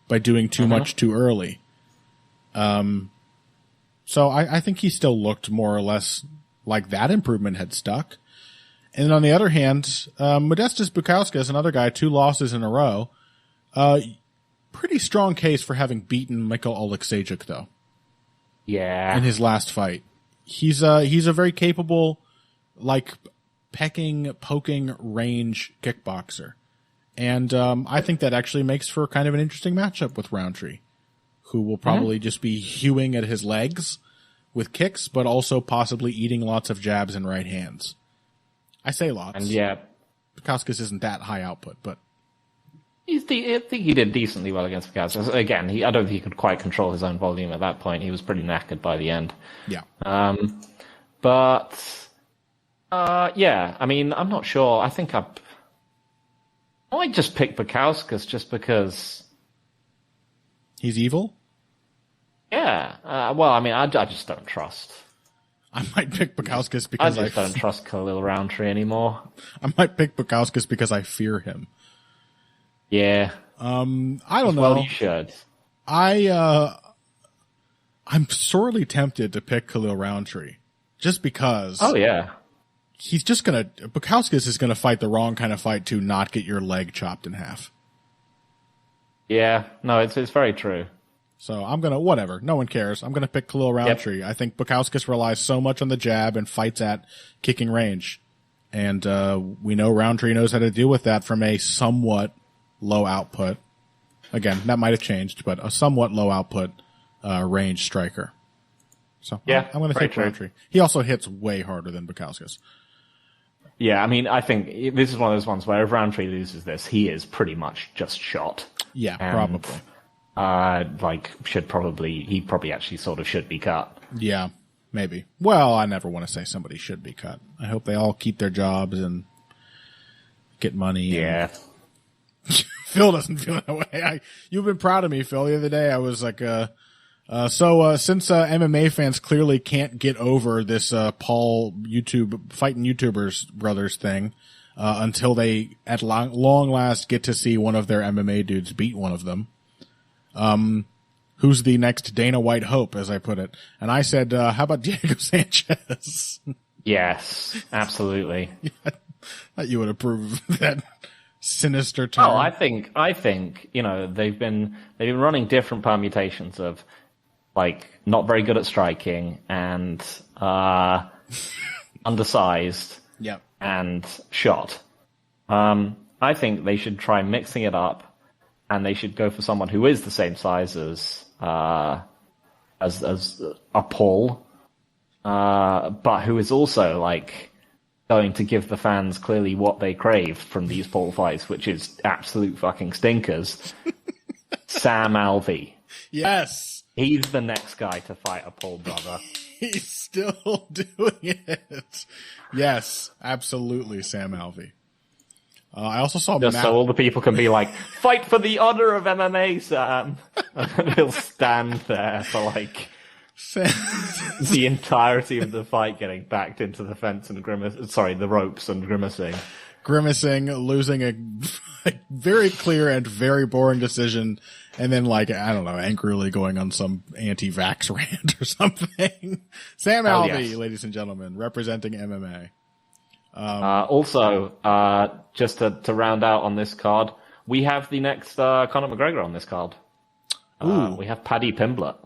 by doing too much too early. So I think he still looked more or less like that improvement had stuck. And on the other hand, Modestas Bukauskas, another guy, 2 losses in a row. Pretty strong case for having beaten Mikhail Oleksiejczuk, though. Yeah. In his last fight. He's a very capable, like, pecking, poking range kickboxer. And I think that actually makes for kind of an interesting matchup with Roundtree, who will probably just be hewing at his legs with kicks, but also possibly eating lots of jabs and right hands. I say lots. And yeah, Bukauskas isn't that high output, but I think he did decently well against Bukauskas. Again, I don't think he could quite control his own volume at that point. He was pretty knackered by the end. yeah. Yeah, I mean, I'm not sure. I think I might just pick Bukauskas just because He's evil? Yeah. Well, I mean, I just don't trust. I might pick Bukauskas because I just don't trust Khalil Roundtree anymore. I might pick Bukauskas because I fear him. Yeah. I don't know. Well, you should. I'm sorely tempted to pick Khalil Roundtree just because. Oh yeah. He's just Bukauskas is gonna fight the wrong kind of fight to not get your leg chopped in half. Yeah. No, it's very true. So I'm whatever. No one cares. I'm gonna pick Khalil Roundtree. Yep. I think Bukauskas relies so much on the jab and fights at kicking range. And, we know Roundtree knows how to deal with that from a somewhat low output. Again, that might have changed, but a somewhat low output, range striker. So yeah, I'm gonna take Roundtree. He also hits way harder than Bukauskas. Yeah, I mean, I think this is one of those ones where if Roundtree loses this, he is pretty much just shot. Yeah, and, probably. He probably actually sort of should be cut. Yeah, maybe. Well, I never want to say somebody should be cut. I hope they all keep their jobs and get money. Yeah. Phil doesn't feel that way. You've been proud of me, Phil. The other day I was like, since MMA fans clearly can't get over this Paul fighting YouTubers brothers thing until they at long last get to see one of their MMA dudes beat one of them. Who's the next Dana White hope, as I put it? And I said, how about Diego Sanchez? Yes, absolutely. I thought you would approve of that sinister term. Oh, I think they've been running different permutations of like not very good at striking and undersized yep. and shot. I think they should try mixing it up, and they should go for someone who is the same size as a Paul, but who is also like going to give the fans clearly what they crave from these Paul fights, which is absolute fucking stinkers. Sam Alvey. Yes. He's the next guy to fight a Paul brother. He's still doing it. Yes, absolutely, Sam Alvey. I also saw just so all the people can be like, fight for the honor of MMA, Sam. And he'll stand there for like the entirety of the fight, getting backed into the fence and the ropes and grimacing, losing a very clear and very boring decision, and then angrily going on some anti-vax rant or something. Sam Alvey, yes. Ladies and gentlemen, representing MMA. Just to round out on this card, we have the next Conor McGregor on this card. We have Paddy Pimblett.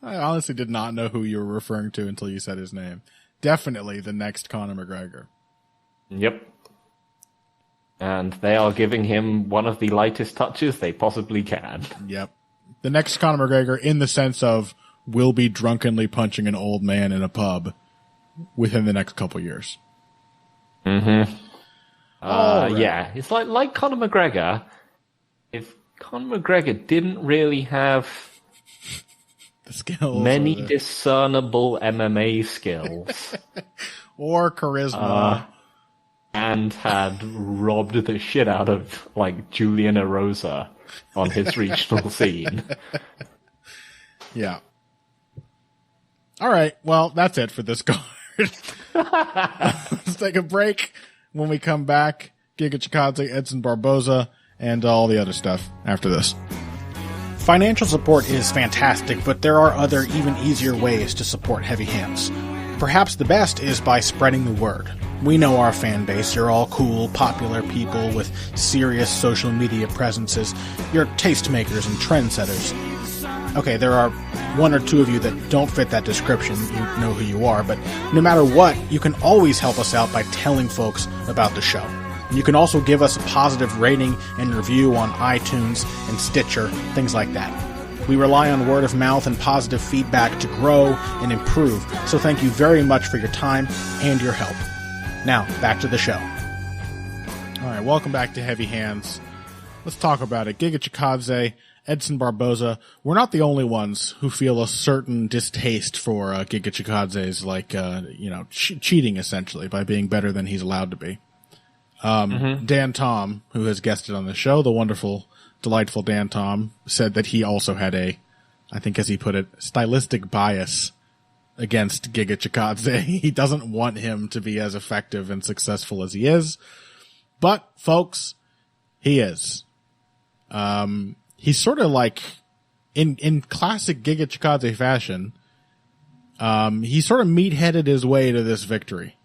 I honestly did not know who you were referring to until you said his name. Definitely the next Conor McGregor. Yep. And they are giving him one of the lightest touches they possibly can. Yep. The next Conor McGregor in the sense of will be drunkenly punching an old man in a pub within the next couple years. Mm-hmm. Right. Yeah. It's like Conor McGregor. If Conor McGregor didn't really have the skills, many discernible MMA skills or charisma, and had robbed the shit out of Julian Erosa on his regional scene. Yeah. All right. Well, that's it for this card. Let's take a break. When we come back, Giga Chikadze, Edson Barboza, and all the other stuff after this. Financial support is fantastic, but there are other, even easier ways to support Heavy Hands. Perhaps the best is by spreading the word. We know our fan base. You're all cool, popular people with serious social media presences. You're tastemakers and trendsetters. Okay, there are one or two of you that don't fit that description. You know who you are, but no matter what, you can always help us out by telling folks about the show. You can also give us a positive rating and review on iTunes and Stitcher, things like that. We rely on word of mouth and positive feedback to grow and improve, so thank you very much for your time and your help. Now, back to the show. All right, welcome back to Heavy Hands. Let's talk about it. Giga Chikadze, Edson Barboza. We're not the only ones who feel a certain distaste for Giga Chikadze's, cheating, essentially, by being better than he's allowed to be. Dan Tom, who has guested on the show, the wonderful, delightful Dan Tom, said that he also had I think as he put it, stylistic bias against Giga Chikadze. He doesn't want him to be as effective and successful as he is. But, folks, he is. He's sort of like, in classic Giga Chikadze fashion, he sort of meat-headed his way to this victory.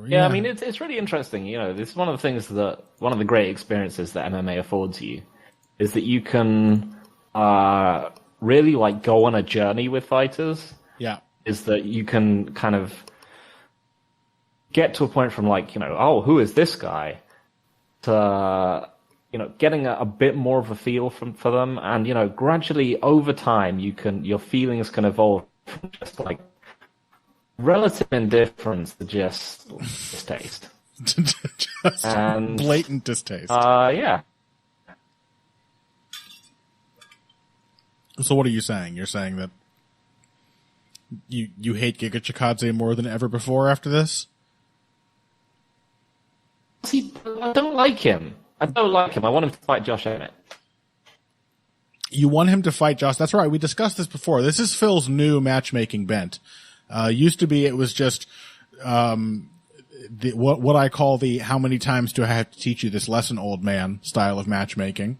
Yeah, I mean, it's really interesting. You know, this is one of the great experiences that MMA affords you, is that you can really like go on a journey with fighters. Yeah. Is that you can kind of get to a point from like, you know, oh, who is this guy, to, you know, getting a bit more of a feel for them, and, you know, gradually over time your feelings can evolve from just like relative indifference to just distaste. Just and, blatant distaste. Yeah. So what are you saying? You're saying that you hate Giga Chikadze more than ever before after this? See, I don't like him. I want him to fight Josh Emmett. You want him to fight Josh? That's right. We discussed this before. This is Phil's new matchmaking bent. Used to be it was just what I call the how many times do I have to teach you this lesson, old man style of matchmaking.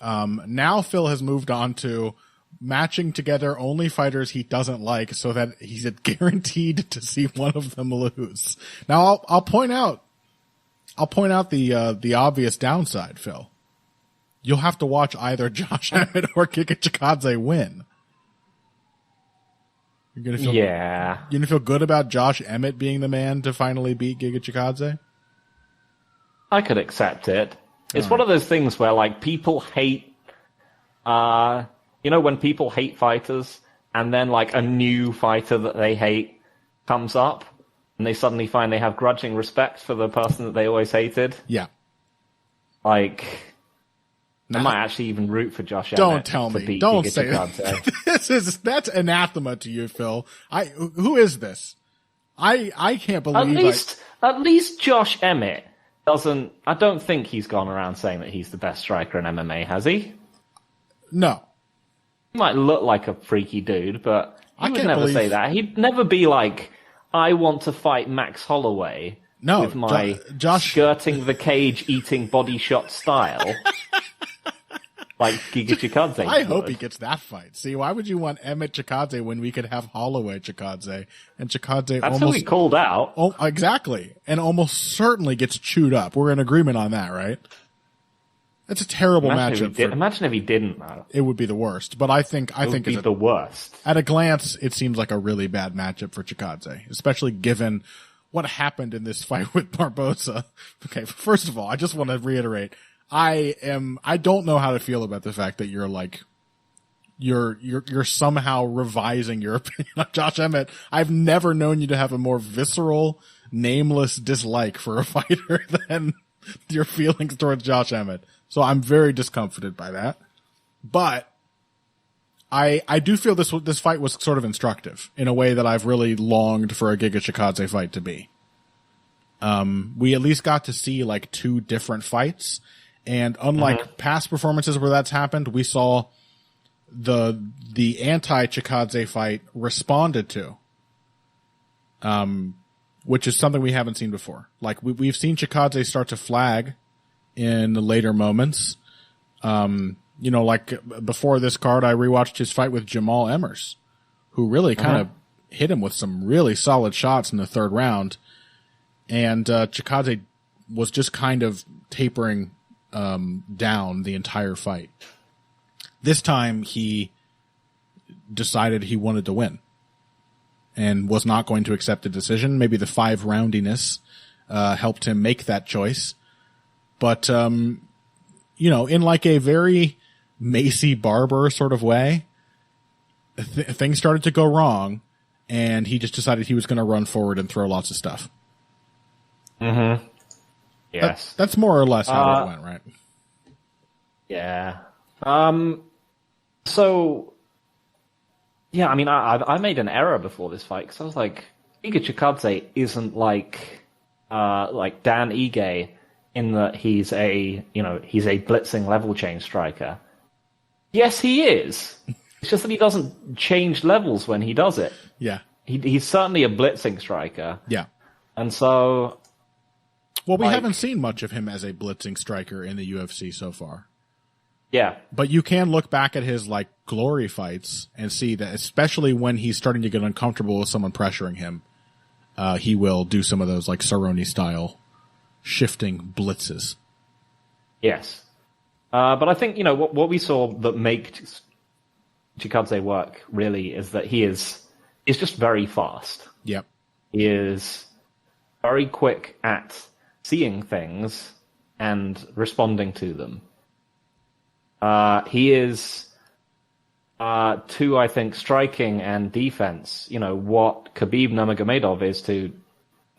Now Phil has moved on to matching together only fighters he doesn't like, so that he's guaranteed to see one of them lose. Now I'll point out the obvious downside, Phil. You'll have to watch either Josh Emmett or Giga Chikadze win. You're gonna feel good about Josh Emmett being the man to finally beat Giga Chikadze? I could accept it. It's one of those things where, like, people hate, when people hate fighters, and then, like, a new fighter that they hate comes up, and they suddenly find they have grudging respect for the person that they always hated. Yeah. Like, I might actually even root for Josh Emmett. Don't tell me. Don't say that. That's anathema to you, Phil. Who is this? I can't believe At least Josh Emmett I don't think he's gone around saying that he's the best striker in MMA, has he? No. He might look like a freaky dude, but he would never say that. He'd never be like, I want to fight Max Holloway with my skirting the cage, eating body shot style. Like Giga Chikadze. I hope he gets that fight. See, why would you want Emmett Chikadze when we could have Holloway Chikadze? And Chikadze That's who he called out. Oh, exactly. And almost certainly gets chewed up. We're in agreement on that, right? That's a terrible matchup. Imagine if he didn't, though. It would be the worst. But I think it's the worst. At a glance, it seems like a really bad matchup for Chikadze, especially given what happened in this fight with Barboza. Okay, first of all, I just want to reiterate, I don't know how to feel about the fact that you're like, you're somehow revising your opinion on Josh Emmett. I've never known you to have a more visceral, nameless dislike for a fighter than your feelings towards Josh Emmett. So I'm very discomforted by that. But I do feel this fight was sort of instructive in a way that I've really longed for a Giga Chikadze fight to be. We at least got to see like two different fights. And unlike past performances where that's happened, we saw the anti-Chikadze fight responded to, which is something we haven't seen before. Like we've seen Chikadze start to flag in the later moments. Like before this card, I rewatched his fight with Jamal Emmers, who really kind of hit him with some really solid shots in the third round. And Chikadze was just kind of tapering down the entire fight. This time he decided he wanted to win and was not going to accept a decision. Maybe the 5-roundiness helped him make that choice. But, in like a very Macy Barber sort of way, things started to go wrong, and he just decided he was going to run forward and throw lots of stuff. Mm-hmm. Yes. That's more or less how it went, right? Yeah. So, yeah, I mean, I made an error before this fight, because I was like, Giga Chikadze isn't like Dan Ige in that he's a blitzing level change striker. Yes, he is. It's just that he doesn't change levels when he does it. Yeah. He's certainly a blitzing striker. Yeah. And so... Well, we haven't seen much of him as a blitzing striker in the UFC so far. Yeah. But you can look back at his, glory fights and see that, especially when he's starting to get uncomfortable with someone pressuring him, he will do some of those, Cerrone-style shifting blitzes. Yes. But I think, what we saw that made Chikadze work, really, is that he's just very fast. Yep. He is very quick at seeing things and responding to them. He is, to, I think, striking and defense, what Khabib Nurmagomedov is to,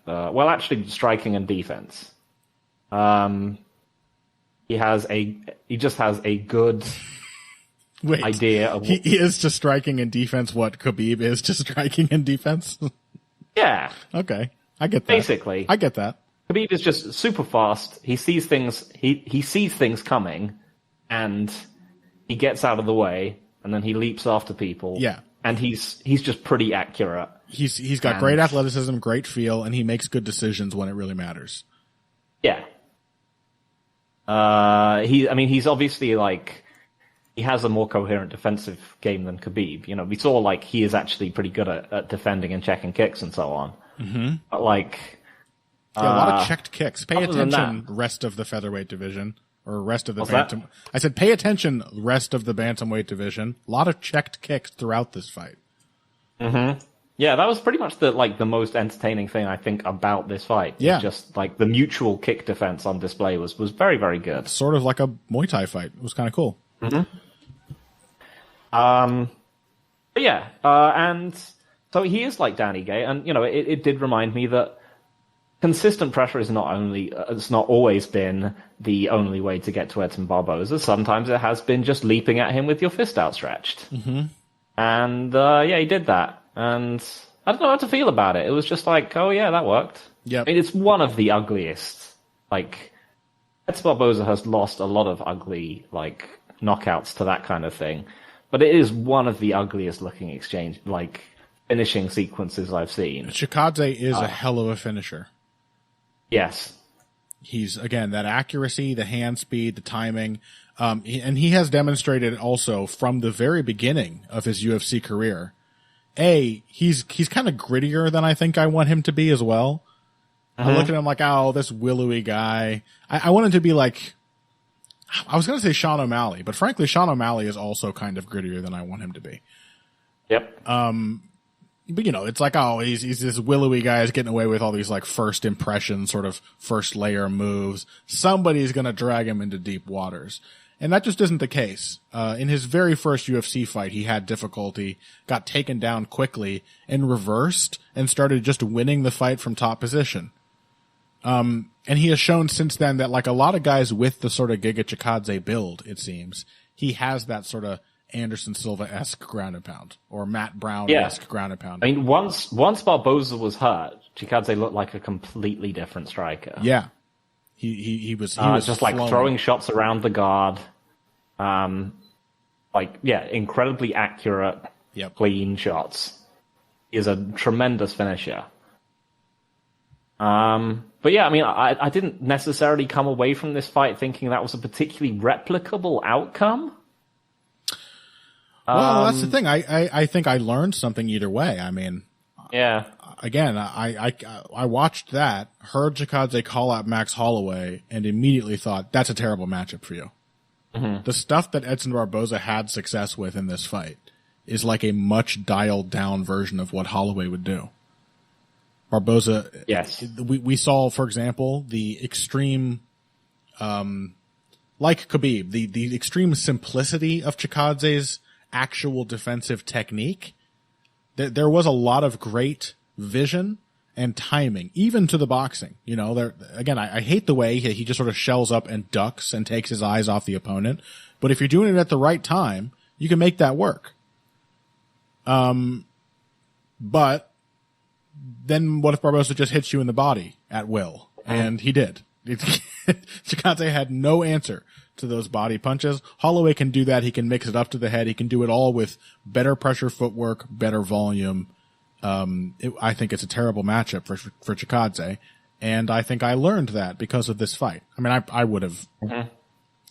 actually striking and defense. He just has a good idea of... He is to striking and defense what Khabib is to striking and defense? Yeah. Okay. I get that. Basically. I get that. Khabib is just super fast. He sees things, he sees things coming, and he gets out of the way, and then he leaps after people. Yeah. And he's just pretty accurate. He's got great athleticism, great feel, and he makes good decisions when it really matters. Yeah. He's obviously he has a more coherent defensive game than Khabib. We saw he is actually pretty good at defending and checking kicks and so on. Mm-hmm. But a lot of checked kicks. Pay attention, rest of the featherweight division, or rest of the bantam. I said, pay attention, rest of the bantamweight division. A lot of checked kicks throughout this fight. Mm-hmm. Yeah, that was pretty much the most entertaining thing I think about this fight. Yeah, just the mutual kick defense on display was very, very good. Sort of like a Muay Thai fight. It was kind of cool. Mm-hmm. But yeah, and so he is like Danny Gay, and it did remind me that consistent pressure is it's not always been the only way to get to Edson Barboza. Sometimes it has been just leaping at him with your fist outstretched. Mm-hmm. And he did that, and I don't know how to feel about it. It was just oh yeah, that worked. Yeah, it's one of the ugliest. Edson Barboza has lost a lot of ugly knockouts to that kind of thing, but it is one of the ugliest looking finishing sequences I've seen. Chikadze is a hell of a finisher. Yes. He's, again, that accuracy, the hand speed, the timing, and he has demonstrated also from the very beginning of his UFC career, he's kind of grittier than I think I want him to be as well. Uh-huh. I look at him this willowy guy. I want him to be I was going to say Sean O'Malley, but frankly, Sean O'Malley is also kind of grittier than I want him to be. Yep. But it's he's this willowy guy is getting away with all these first impression sort of first layer moves. Somebody's going to drag him into deep waters. And that just isn't the case. In his very first UFC fight, he had difficulty, got taken down quickly and reversed and started just winning the fight from top position. And he has shown since then that a lot of guys with the sort of Giga Chikadze build, it seems, he has that sort of Anderson Silva-esque ground and pound, or Matt Brown-esque ground and pound. I mean, once Barboza was hurt, Chikadze looked like a completely different striker. Yeah. He was just throwing shots around the guard. Incredibly accurate, clean shots. He is a tremendous finisher. But yeah, I mean, I didn't necessarily come away from this fight thinking that was a particularly replicable outcome. Well, that's the thing. I think I learned something either way. I mean, yeah. Again, I watched that, heard Chikadze call out Max Holloway, and immediately thought, that's a terrible matchup for you. Mm-hmm. The stuff that Edson Barboza had success with in this fight is a much dialed down version of what Holloway would do. Barboza. Yes. We saw, for example, the extreme, like Khabib, the extreme simplicity of Chikadze's actual defensive technique. There was a lot of great vision and timing, even to the boxing. You know, there again, I hate the way he just sort of shells up and ducks and takes his eyes off the opponent. But if you're doing it at the right time, you can make that work. But then what if Barboza just hits you in the body at will? And he did. Chikadze had no answer to those body punches. Holloway can do that. He can mix it up to the head. He can do it all with better pressure footwork, better volume. I think it's a terrible matchup for Chikadze. And I think I learned that because of this fight. I mean, I would have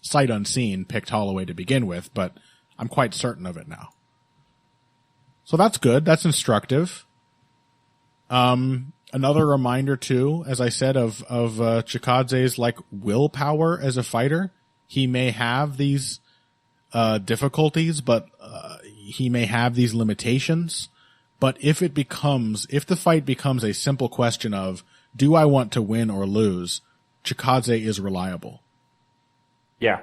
sight unseen picked Holloway to begin with, but I'm quite certain of it now. So that's good. That's instructive. Another reminder too, as I said, of Chikadze's like willpower as a fighter. He may have these difficulties, but he may have these limitations. But if the fight becomes a simple question of, do I want to win or lose? Chikadze is reliable. Yeah.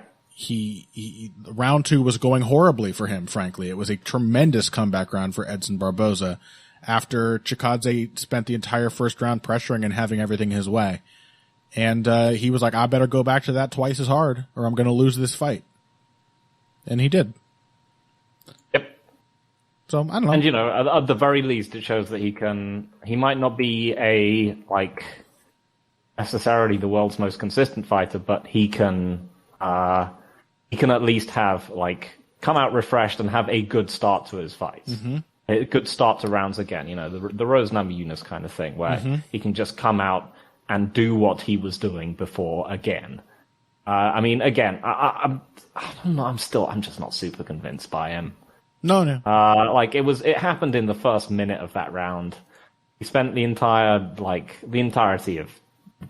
Round 2 was going horribly for him, frankly. It was a tremendous comeback round for Edson Barboza after Chikadze spent the entire first round pressuring and having everything his way. And he was like, I better go back to that twice as hard or I'm going to lose this fight. And he did. Yep. So, I don't know. And, you know, at the very least, it shows that he might not be necessarily the world's most consistent fighter, but he can at least have, come out refreshed and have a good start to his fights. Mm-hmm. A good start to rounds again, you know, the Rose Namajunas kind of thing, where he can just come out and do what he was doing before again. I mean, again, I don't know, I'm just not super convinced by him. No. It happened in the first minute of that round. He spent the entirety of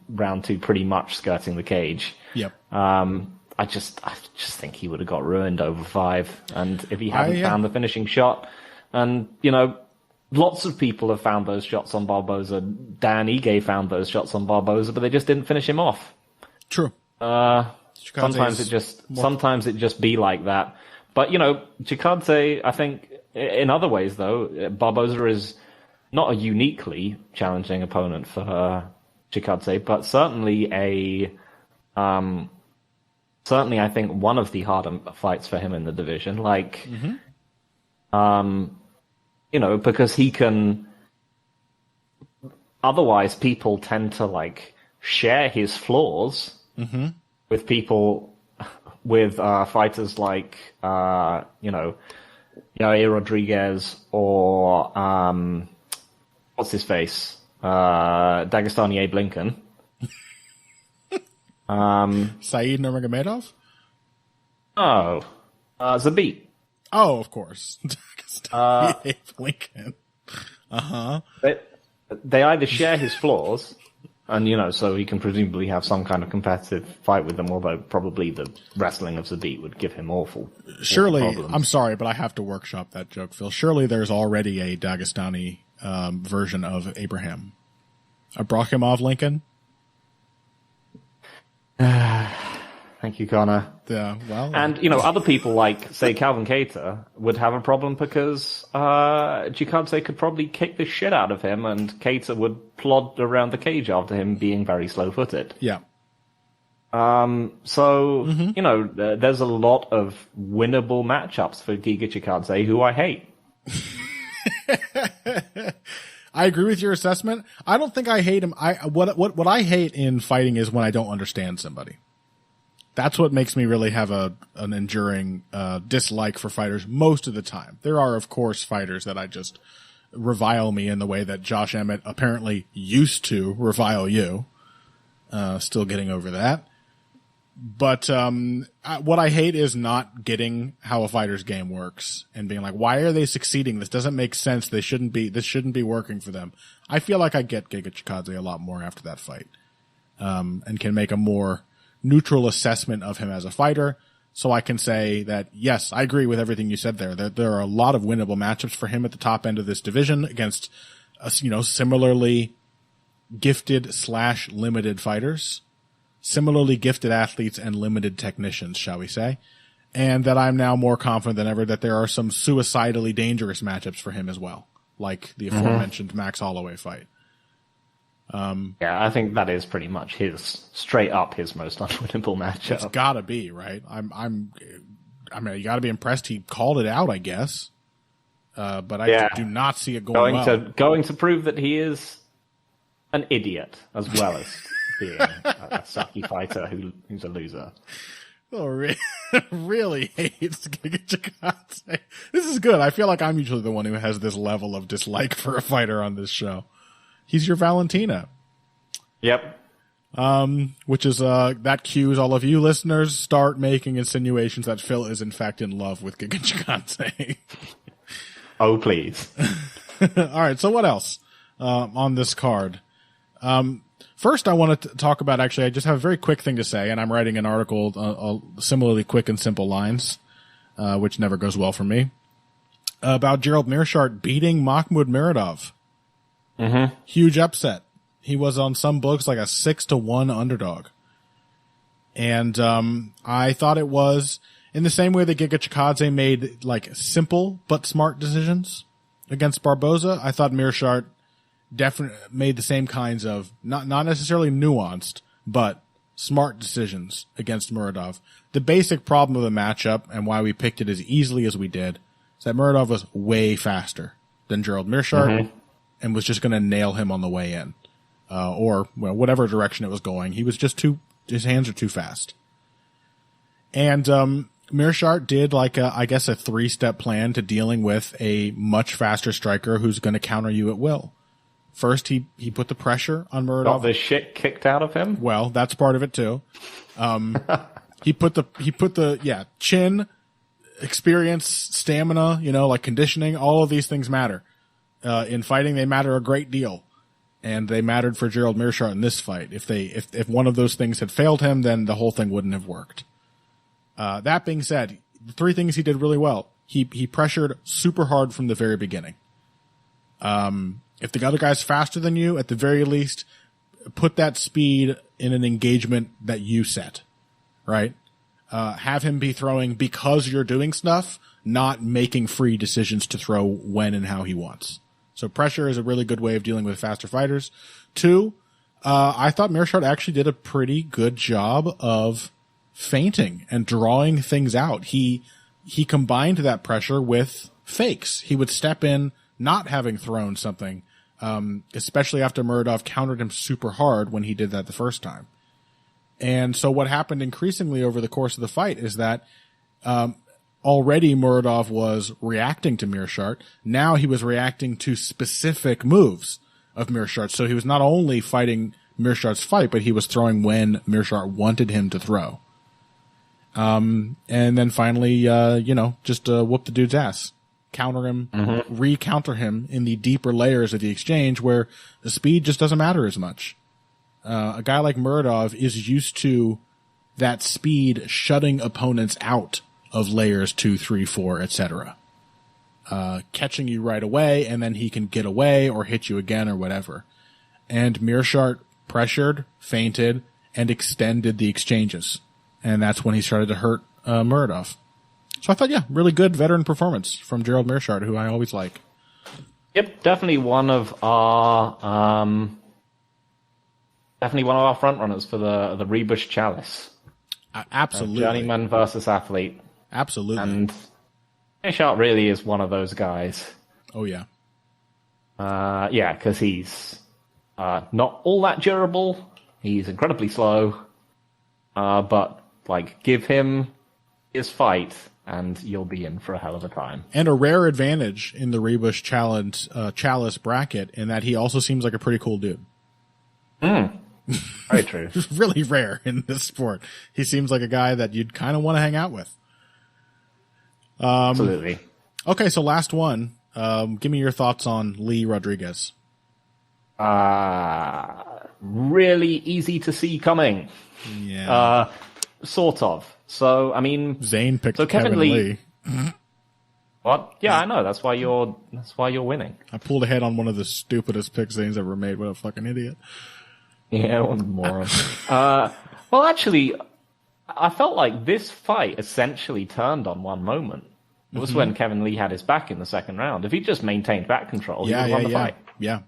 round 2 pretty much skirting the cage. Yep. I just think he would have got ruined over 5. And if he hadn't found the finishing shot, and, you know, lots of people have found those shots on Barboza. Dan Ige found those shots on Barboza, but they just didn't finish him off. True. Sometimes it just be like that. But, you know, Chikadze, I think, in other ways, though, Barboza is not a uniquely challenging opponent for Chikadze, but certainly I think one of the harder fights for him in the division. You know, because he can. Otherwise, people tend to share his flaws with people, with fighters like Yair Rodriguez or what's his face, Dagestani Abe Lincoln. Saeed Nurmagomedov? Oh, Zabit. Oh, of course. Abe Lincoln. They either share his flaws, and, you know, so he can presumably have some kind of competitive fight with them, although probably the wrestling of Zabit would give him awful problems. I'm sorry, but I have to workshop that joke, Phil. Surely there's already a Dagestani version of Abraham. Abrahimov Lincoln? Thank you, Connor. Yeah, well. And, you know, other people like, say, Calvin Kattar would have a problem because Chikadze could probably kick the shit out of him and Kattar would plod around the cage after him being very slow-footed. Yeah. You know, there's a lot of winnable matchups for Giga Chikadze, who I hate. I agree with your assessment. I don't think I hate him. What I hate in fighting is when I don't understand somebody. That's what makes me really have an enduring dislike for fighters most of the time. There are, of course, fighters that I just revile me in the way that Josh Emmett apparently used to revile you. Still getting over that. But what I hate is not getting how a fighter's game works and being like, why are they succeeding? This doesn't make sense. This shouldn't be working for them. I feel like I get Giga Chikadze a lot more after that fight, and can make a more neutral assessment of him as a fighter. So I can say that, yes, I agree with everything you said there. That there are a lot of winnable matchups for him at the top end of this division against, similarly gifted / limited fighters, similarly gifted athletes and limited technicians, shall we say, and that I'm now more confident than ever that there are some suicidally dangerous matchups for him as well, like the aforementioned Max Holloway fight. Yeah, I think that is pretty much straight up his most unwinnable matchup. It's gotta be, right? I mean, you gotta be impressed he called it out, I guess. But I do not see it going well. Going to prove that he is an idiot as well as being a sucky fighter who's a loser. Oh, really hates Giga Chikadze. This is good. I feel like I'm usually the one who has this level of dislike for a fighter on this show. He's your Valentina. Yep. Which is, that cues all of you listeners start making insinuations that Phil is in fact in love with Giga Chikadze. Oh, please. All right. So what else, on this card? First I want to talk about, actually, I just have a very quick thing to say, and I'm writing an article, similarly quick and simple lines, which never goes well for me, about Gerald Meerschaert beating Mahmoud Muradov. Mm-hmm. Huge upset. He was on some books like a 6-1 underdog. And, I thought it was in the same way that Giga Chikadze made like simple but smart decisions against Barboza. I thought Meerschaert definitely made the same kinds of not necessarily nuanced, but smart decisions against Muradov. The basic problem of the matchup and why we picked it as easily as we did is that Muradov was way faster than Gerald Meerschaert and was just going to nail him on the way in. Or whatever direction it was going. He was just his hands are too fast. And, Meerschaert did like a 3-step plan to dealing with a much faster striker who's going to counter you at will. First, he put the pressure on Muradov. Got the shit kicked out of him? Well, that's part of it too. He put the chin, experience, stamina, like conditioning, all of these things matter. In fighting, they matter a great deal. And they mattered for Gerald Meerschaert in this fight. If one of those things had failed him, then the whole thing wouldn't have worked. That being said, the 3 things he did really well. He pressured super hard from the very beginning. If the other guy's faster than you, at the very least, put that speed in an engagement that you set, right? Have him be throwing because you're doing stuff, not making free decisions to throw when and how he wants. So pressure is a really good way of dealing with faster fighters. 2, I thought Meerschaert actually did a pretty good job of feinting and drawing things out. He combined that pressure with fakes. He would step in not having thrown something, especially after Muradov countered him super hard when he did that the first time. And so what happened increasingly over the course of the fight is that already Muradov was reacting to Meerschaert. Now he was reacting to specific moves of Meerschaert. So he was not only fighting Meerschaert's fight, but he was throwing when Meerschaert wanted him to throw. And then finally, just whoop the dude's ass. Counter him, re-counter him in the deeper layers of the exchange where the speed just doesn't matter as much. A guy like Muradov is used to that speed shutting opponents out of layers 2, 3, 4, etc. Catching you right away, and then he can get away or hit you again or whatever. And Meerschaert pressured, feinted, and extended the exchanges. And that's when he started to hurt Muradov. So I thought, really good veteran performance from Gerald Meerschaert, who I always like. Yep, definitely one of our front runners for the Rebush Chalice. Absolutely, journeyman versus athlete. Absolutely, and Meerschaert really is one of those guys. Oh yeah, because he's not all that durable. He's incredibly slow, but give him his fight, and you'll be in for a hell of a time. And a rare advantage in the Rebush Chalice bracket in that he also seems like a pretty cool dude. Very true. Really rare in this sport. He seems like a guy that you'd kind of want to hang out with. Absolutely. Okay, so last one. Give me your thoughts on Lee Rodriguez. Really easy to see coming. Yeah. Sort of. So, I mean... Zane picked Kevin Lee. What? Yeah, I know. That's why you're winning. I pulled ahead on one of the stupidest pick Zane's ever made. What a fucking idiot. Yeah, what a moron. Well, actually, I felt like this fight essentially turned on one moment. It was when Kevin Lee had his back in the second round. If he just maintained back control, he would have won the fight. Yeah.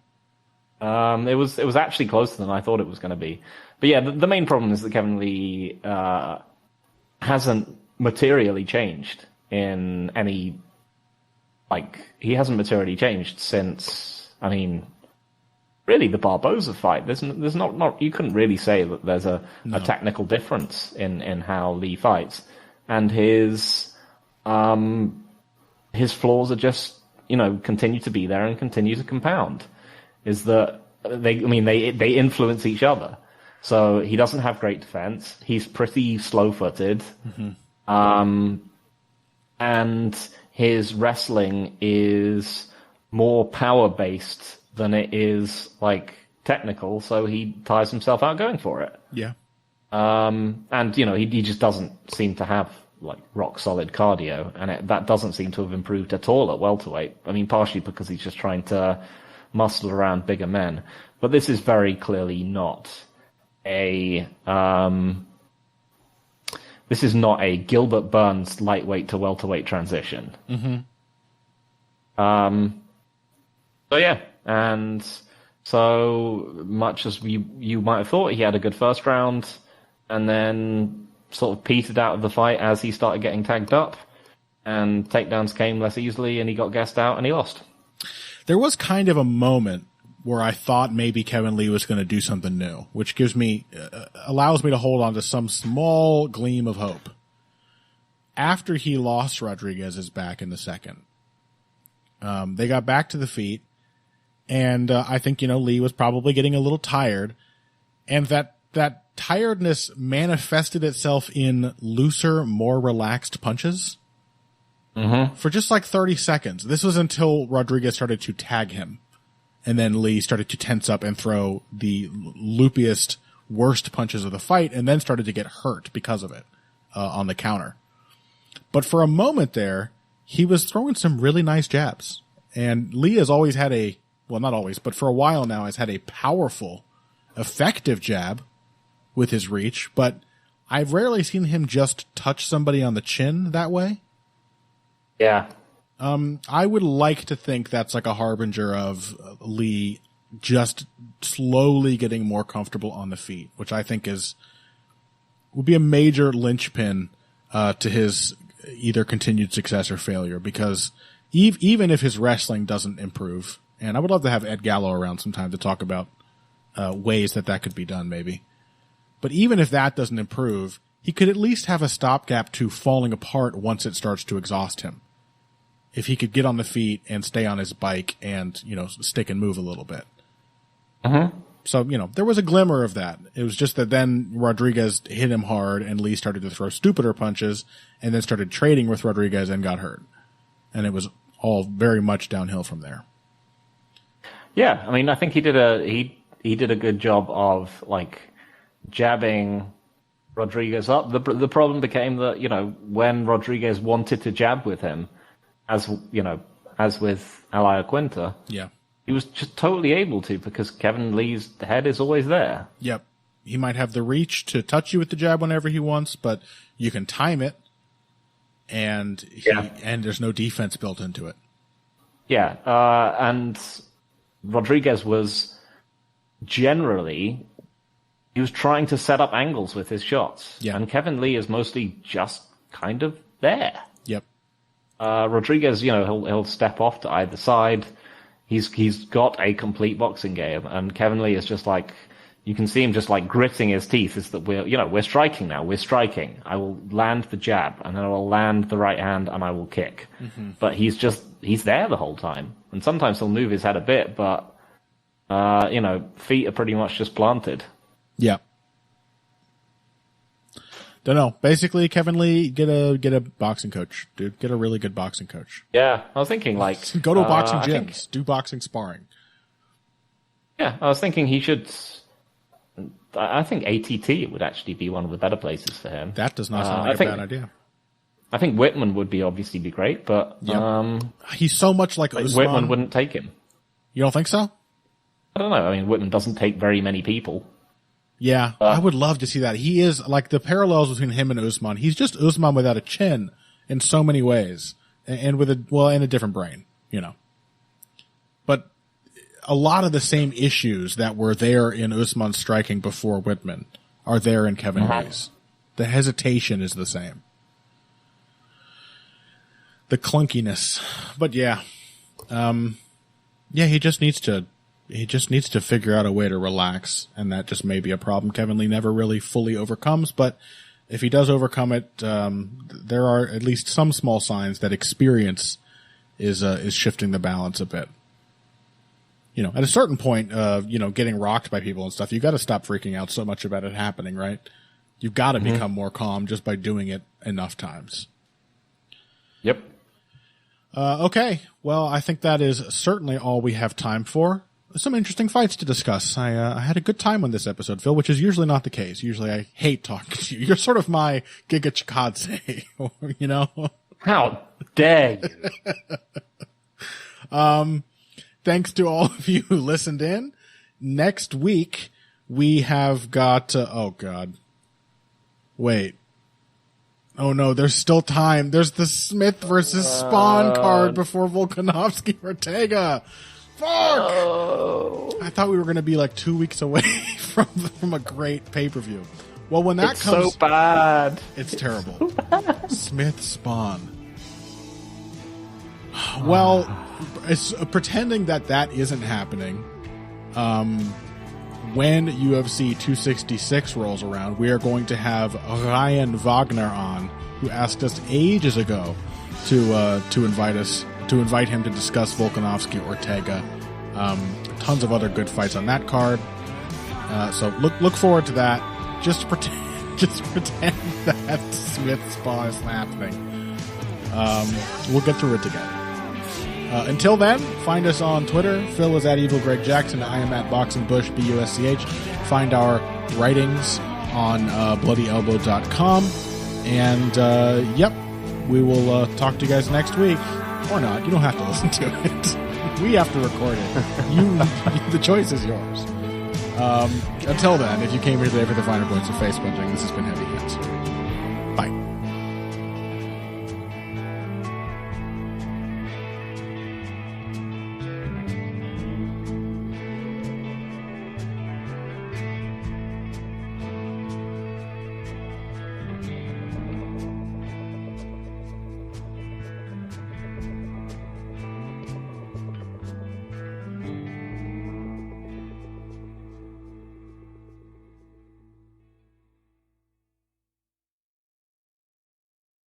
It was actually closer than I thought it was going to be. But yeah, the main problem is that Kevin Lee hasn't materially changed in any... he hasn't materially changed since, really the Barboza fight. There's not you couldn't really say that there's a technical difference in how Lee fights. And his flaws are just, continue to be there and continue to compound. Is that they influence each other. So he doesn't have great defense. He's pretty slow-footed. And his wrestling is more power-based than it is, technical, so he tires himself out going for it. Yeah. And, he just doesn't seem to have, rock-solid cardio, and that doesn't seem to have improved at all at welterweight. Partially because he's just trying to muscle around bigger men. But this is very clearly not a Gilbert Burns lightweight to welterweight transition. So yeah, and so much as you might have thought, he had a good first round, and then sort of petered out of the fight as he started getting tagged up, and takedowns came less easily, and he got gassed out, and he lost. There was kind of a moment where I thought maybe Kevin Lee was going to do something new, which allows me to hold on to some small gleam of hope. After he lost Rodriguez's back in the second, they got back to the feet, and I think, Lee was probably getting a little tired, and that tiredness manifested itself in looser, more relaxed punches for just 30 seconds. This was until Rodriguez started to tag him. And then Lee started to tense up and throw the loopiest, worst punches of the fight, and then started to get hurt because of it on the counter. But for a moment there, he was throwing some really nice jabs. And Lee has always had not always, but for a while now has had a powerful, effective jab with his reach. But I've rarely seen him just touch somebody on the chin that way. Yeah. I would like to think that's a harbinger of Lee just slowly getting more comfortable on the feet, which I think would be a major linchpin to his either continued success or failure, because even if his wrestling doesn't improve, and I would love to have Ed Gallo around sometime to talk about ways that could be done maybe, but even if that doesn't improve, he could at least have a stopgap to falling apart once it starts to exhaust him. If he could get on the feet and stay on his bike and, stick and move a little bit. So, there was a glimmer of that. It was just that then Rodriguez hit him hard and Lee started to throw stupider punches and then started trading with Rodriguez and got hurt. And it was all very much downhill from there. Yeah, I think he did a good job of, jabbing Rodriguez up. The problem became that, when Rodriguez wanted to jab with him, as with Elia Quinta, he was just totally able to, because Kevin Lee's head is always there. Yep. He might have the reach to touch you with the jab whenever he wants, but you can time it, and there's no defense built into it. Yeah, and Rodriguez was generally... he was trying to set up angles with his shots. Yeah. And Kevin Lee is mostly just kind of there. Yep. Rodriguez, he'll step off to either side. He's got a complete boxing game, and Kevin Lee is just you can see him just gritting his teeth. Is that we're striking now? We're striking. I will land the jab, and then I will land the right hand, and I will kick. But he's there the whole time, and sometimes he'll move his head a bit, but feet are pretty much just planted. Yeah. Don't know. Basically, Kevin Lee, get a boxing coach, dude. Get a really good boxing coach. Yeah, I was thinking go to a boxing gym, do boxing sparring. Yeah, I was thinking he should. I think ATT would actually be one of the better places for him. That does not sound like a bad idea. I think Whitman would obviously be great, but he's so much like Usman. Whitman wouldn't take him. You don't think so? I don't know. I mean, Whitman doesn't take very many people. Yeah, I would love to see that. He is like the parallels between him and Usman. He's just Usman without a chin in so many ways, and with in a different brain, you know. But a lot of the same issues that were there in Usman's striking before Whitman are there in Kevin Hayes. The hesitation is the same. The clunkiness. But yeah. He just needs to figure out a way to relax, and that just may be a problem Kevin Lee never really fully overcomes, but if he does overcome it, there are at least some small signs that experience is shifting the balance a bit. You know, at a certain point, getting rocked by people and stuff, you got to stop freaking out so much about it happening, right? You've got to become more calm just by doing it enough times. Yep. Okay. Well, I think that is certainly all we have time for. Some interesting fights to discuss. I had a good time on this episode, Phil, which is usually not the case. Usually I hate talking to you. You're sort of my Giga Chikadze, you know? How dare you? Thanks to all of you who listened in. Next week, we have got, oh God. Wait. Oh no, there's still time. There's the Smith versus Spawn card before Volkanovski Ortega. Fuck! Oh. I thought we were going to be like 2 weeks away from a great pay-per-view. Well, when that comes... so bad. It's terrible. Smith Spawn. Well, it's pretending that isn't happening. When UFC 266 rolls around, we are going to have Ryan Wagner on, who asked us ages ago to invite him to discuss Volkanovski Ortega. Tons of other good fights on that card. So look forward to that. Just pretend that Smith Spawn is happening. We'll get through it together. Until then, find us on Twitter. Phil is at Evil Greg Jackson. I am at Boxing Bush, BUSCH. Find our writings on bloodyelbow.com. And, yep, we will talk to you guys next week. Or not. You don't have to listen to it. We have to record it. The choice is yours. Until then, if you came here today for the finer points of face punching, this has been Heavy Hands.